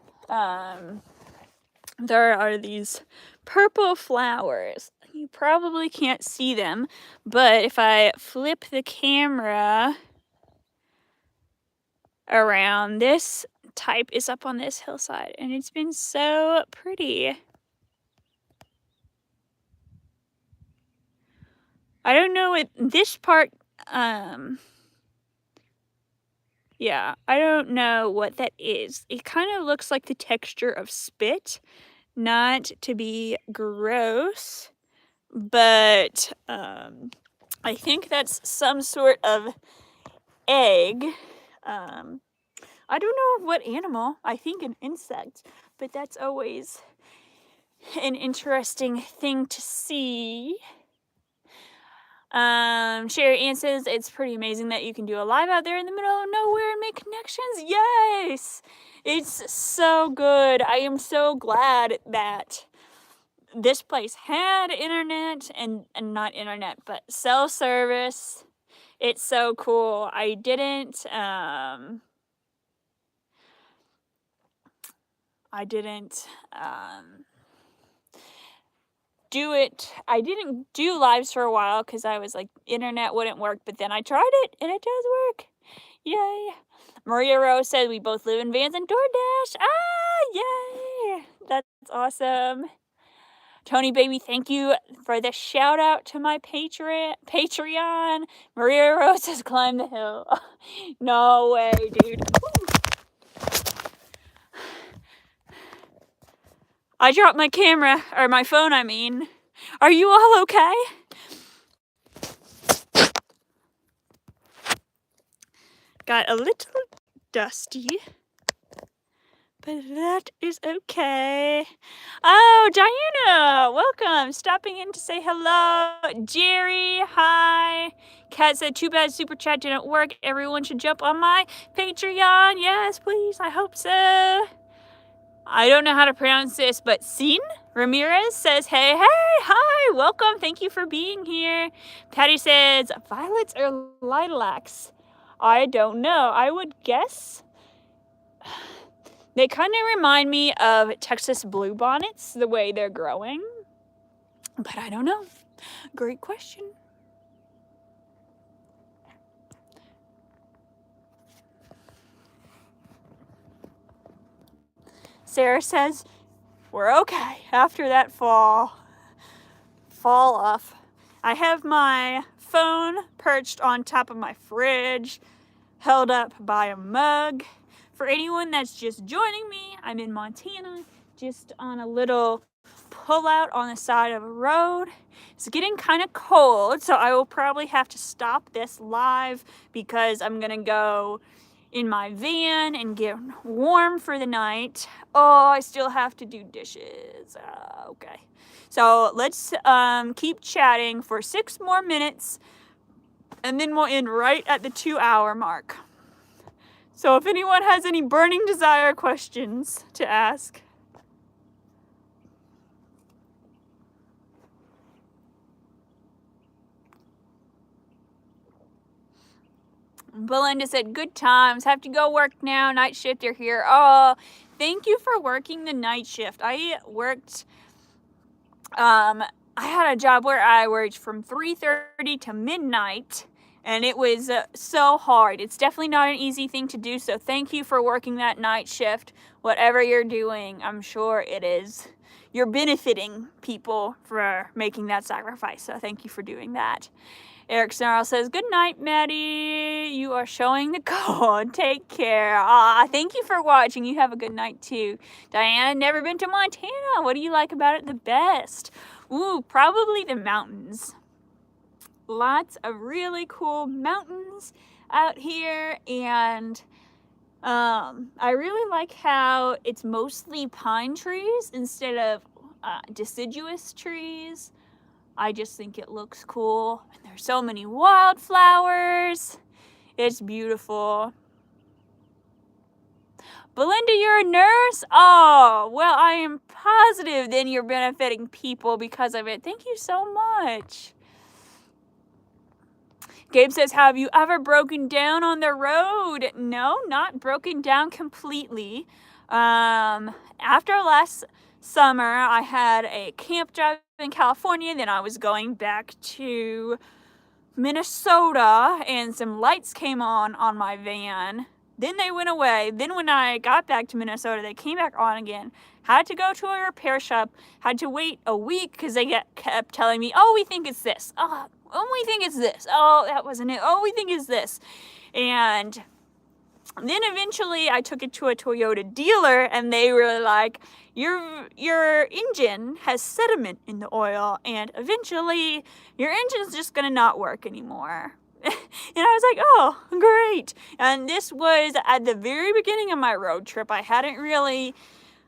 there are these purple flowers. You probably can't see them, but if I flip the camera around, this type is up on this hillside, and it's been so pretty. I don't know what this part, yeah, I don't know what that is. It kind of looks like the texture of spit, not to be gross, but I think that's some sort of egg. I don't know what animal. I think an insect, but that's always an interesting thing to see. Sherry Ann says it's pretty amazing that you can do a live out there in the middle of nowhere and make connections. Yes, it's so good. I am so glad that this place had internet and not internet, but cell service. It's so cool. I didn't do it. I didn't do lives for a while because I was like, internet wouldn't work, but then I tried it and it does work. Yay. Maria Rose said we both live in vans and DoorDash. Yay. That's awesome. Tony Baby, thank you for the shout out to my Patreon. Maria Rose has climbed the hill. No way, dude. I dropped my camera, or my phone, I mean. Are you all okay? Got a little dusty, but that is okay. Oh, Diana, welcome. Stopping in to say hello. Jerry, hi. Kat said, too bad Super Chat didn't work. Everyone should jump on my Patreon. Yes, please. I hope so. I don't know how to pronounce this, but Sin Ramirez says, hey, hi, welcome. Thank you for being here. Patty says, violets or lilacs? I don't know. I would guess they kind of remind me of Texas bluebonnets, the way they're growing. But I don't know. Great question. Sarah says, we're okay after that fall off. I have my phone perched on top of my fridge, held up by a mug. For anyone that's just joining me, I'm in Montana, just on a little pullout on the side of a road. It's getting kind of cold, so I will probably have to stop this live because I'm gonna go in my van and get warm for the night. Oh, I still have to do dishes. Okay. So let's keep chatting for 6 more minutes and then we'll end right at the 2-hour mark. So if anyone has any burning desire questions to ask. Belinda said, good times. Have to go work now. Night shift, you're here. Oh, thank you for working the night shift. I worked, I had a job where I worked from 3:30 to midnight, and it was so hard. It's definitely not an easy thing to do, so thank you for working that night shift. Whatever you're doing, I'm sure it is. You're benefiting people for making that sacrifice, so thank you for doing that. Eric Snarl says, good night, Maddie. You are showing the code. Take care. Thank you for watching. You have a good night, too. Diana, never been to Montana. What do you like about it the best? Ooh, probably the mountains. Lots of really cool mountains out here, and I really like how it's mostly pine trees instead of deciduous trees. I just think it looks cool. And there's so many wildflowers. It's beautiful. Belinda, you're a nurse? Oh, well, I am positive then you're benefiting people because of it. Thank you so much. Gabe says, have you ever broken down on the road? No, not broken down completely. After last summer, I had a camp job in California, then I was going back to Minnesota, and some lights came on my van. Then they went away. Then when I got back to Minnesota, they came back on again. Had to go to a repair shop. Had to wait a week because they kept telling me, oh, we think it's this. Oh, we think it's this. Oh, that wasn't it. Oh, we think it's this. And then eventually I took it to a Toyota dealer, and they were like, your engine has sediment in the oil, and eventually your engine's just gonna not work anymore. And I was like, oh, great. And this was at the very beginning of my road trip. I hadn't really,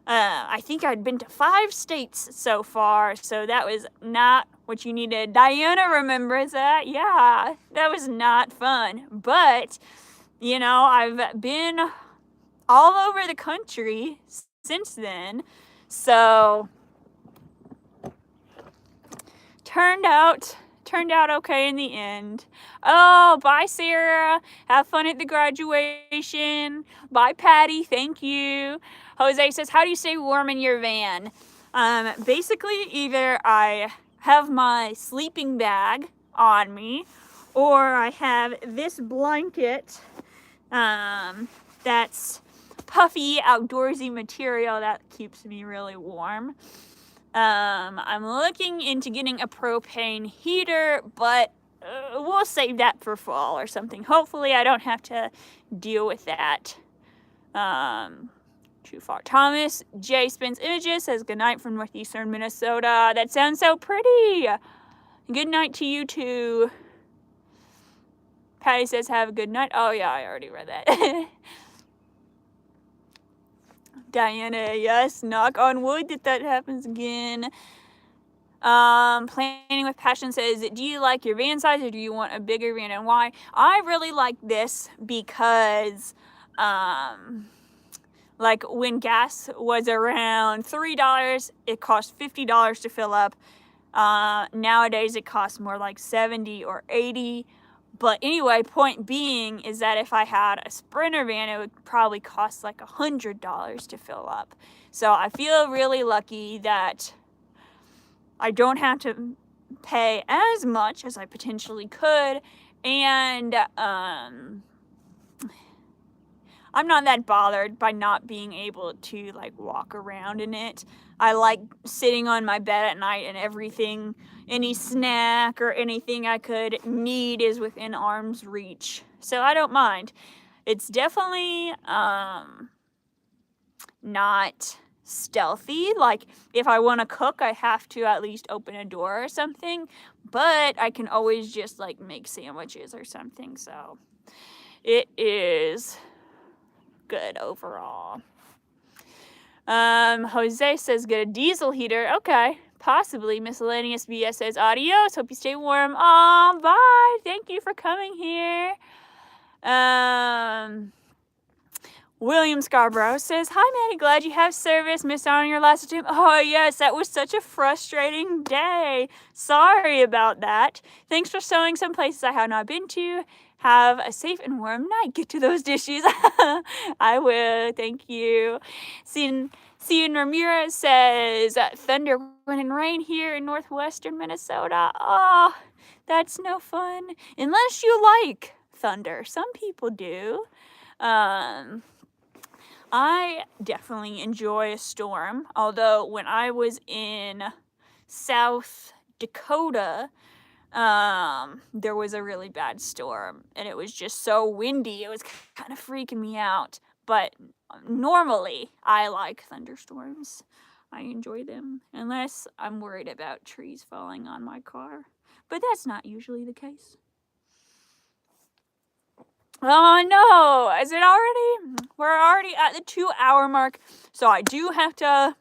I think I'd been to 5 states so far, so that was not what you needed. Diana remembers that. Yeah, that was not fun. But, you know, I've been all over the country since then, so turned out okay in the end. Oh, bye, Sarah. Have fun at the graduation. Bye, Patty. Thank you. Jose says, how do you stay warm in your van? Basically, either I have my sleeping bag on me, or I have this blanket that's puffy, outdoorsy material that keeps me really warm. I'm looking into getting a propane heater, but we'll save that for fall or something. Hopefully I don't have to deal with that. Too far. Thomas J. Spins Images says, good night from northeastern Minnesota. That sounds so pretty. Good night to you too. Patty says, have a good night. Oh yeah, I already read that. Diana, yes, knock on wood that happens again. Planning with Passion says, do you like your van size or do you want a bigger van, and why? I really like this because, like when gas was around $3, it cost $50 to fill up. Nowadays it costs more like $70 or $80. But anyway, point being is that if I had a Sprinter van, it would probably cost like $100 to fill up. So I feel really lucky that I don't have to pay as much as I potentially could, and I'm not that bothered by not being able to like walk around in it. I like sitting on my bed at night, and everything, any snack or anything I could need is within arm's reach. So I don't mind. It's definitely not stealthy. Like if I want to cook, I have to at least open a door or something, but I can always just like make sandwiches or something. So it is good overall. Jose says, get a diesel heater. Okay, possibly. Miscellaneous BS says, adios. Hope you stay warm. Oh, bye. Thank you for coming here. William Scarborough says, hi, Maddie. Glad you have service. Missed out on your last attempt. Oh, yes. That was such a frustrating day. Sorry about that. Thanks for showing some places I have not been to. Have a safe and warm night. Get to those dishes. I will. Thank you. Cian Ramirez says, thunder, wind, and rain here in northwestern Minnesota. Oh, that's no fun. Unless you like thunder. Some people do. I definitely enjoy a storm. Although when I was in South Dakota, there was a really bad storm and it was just so windy. It was kind of freaking me out. But normally I like thunderstorms. I enjoy them unless I'm worried about trees falling on my car. But that's not usually the case. Oh no, is it already? We're already at the 2-hour mark. So I do have to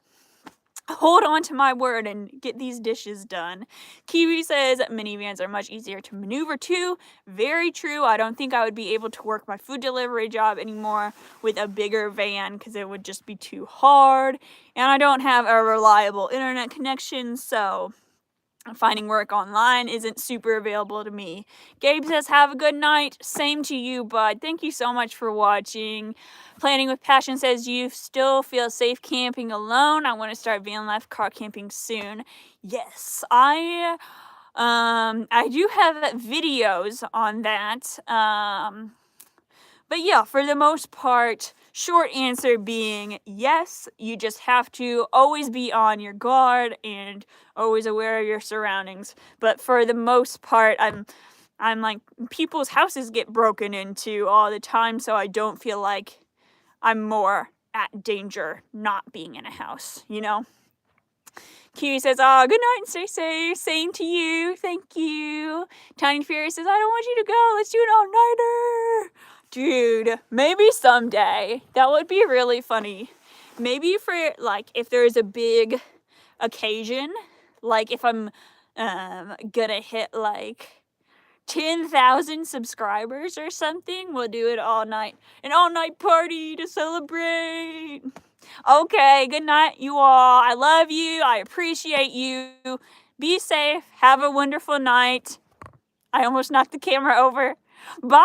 hold on to my word and get these dishes done. Kiwi says minivans are much easier to maneuver too. Very true. I don't think I would be able to work my food delivery job anymore with a bigger van because it would just be too hard. And I don't have a reliable internet connection, so finding work online isn't super available to me. Gabe says, have a good night. Same to you, bud. Thank you so much for watching. Planning with Passion says, you still feel safe camping alone? I want to start van life car camping soon. Yes, I do have videos on that. But yeah, for the most part, short answer being yes, you just have to always be on your guard and always aware of your surroundings. But for the most part, I'm like, people's houses get broken into all the time, so I don't feel like I'm more at danger not being in a house, you know? Kiwi says, good night and stay safe. Same to you. Thank you. Tiny Fury says, I don't want you to go. Let's do an all-nighter. Dude, maybe someday. That would be really funny. Maybe for, like, if there's a big occasion, like if I'm gonna hit, like, 10,000 subscribers or something, we'll do it all night. An all-night party to celebrate. Okay, good night, you all. I love you. I appreciate you. Be safe. Have a wonderful night. I almost knocked the camera over. Bye.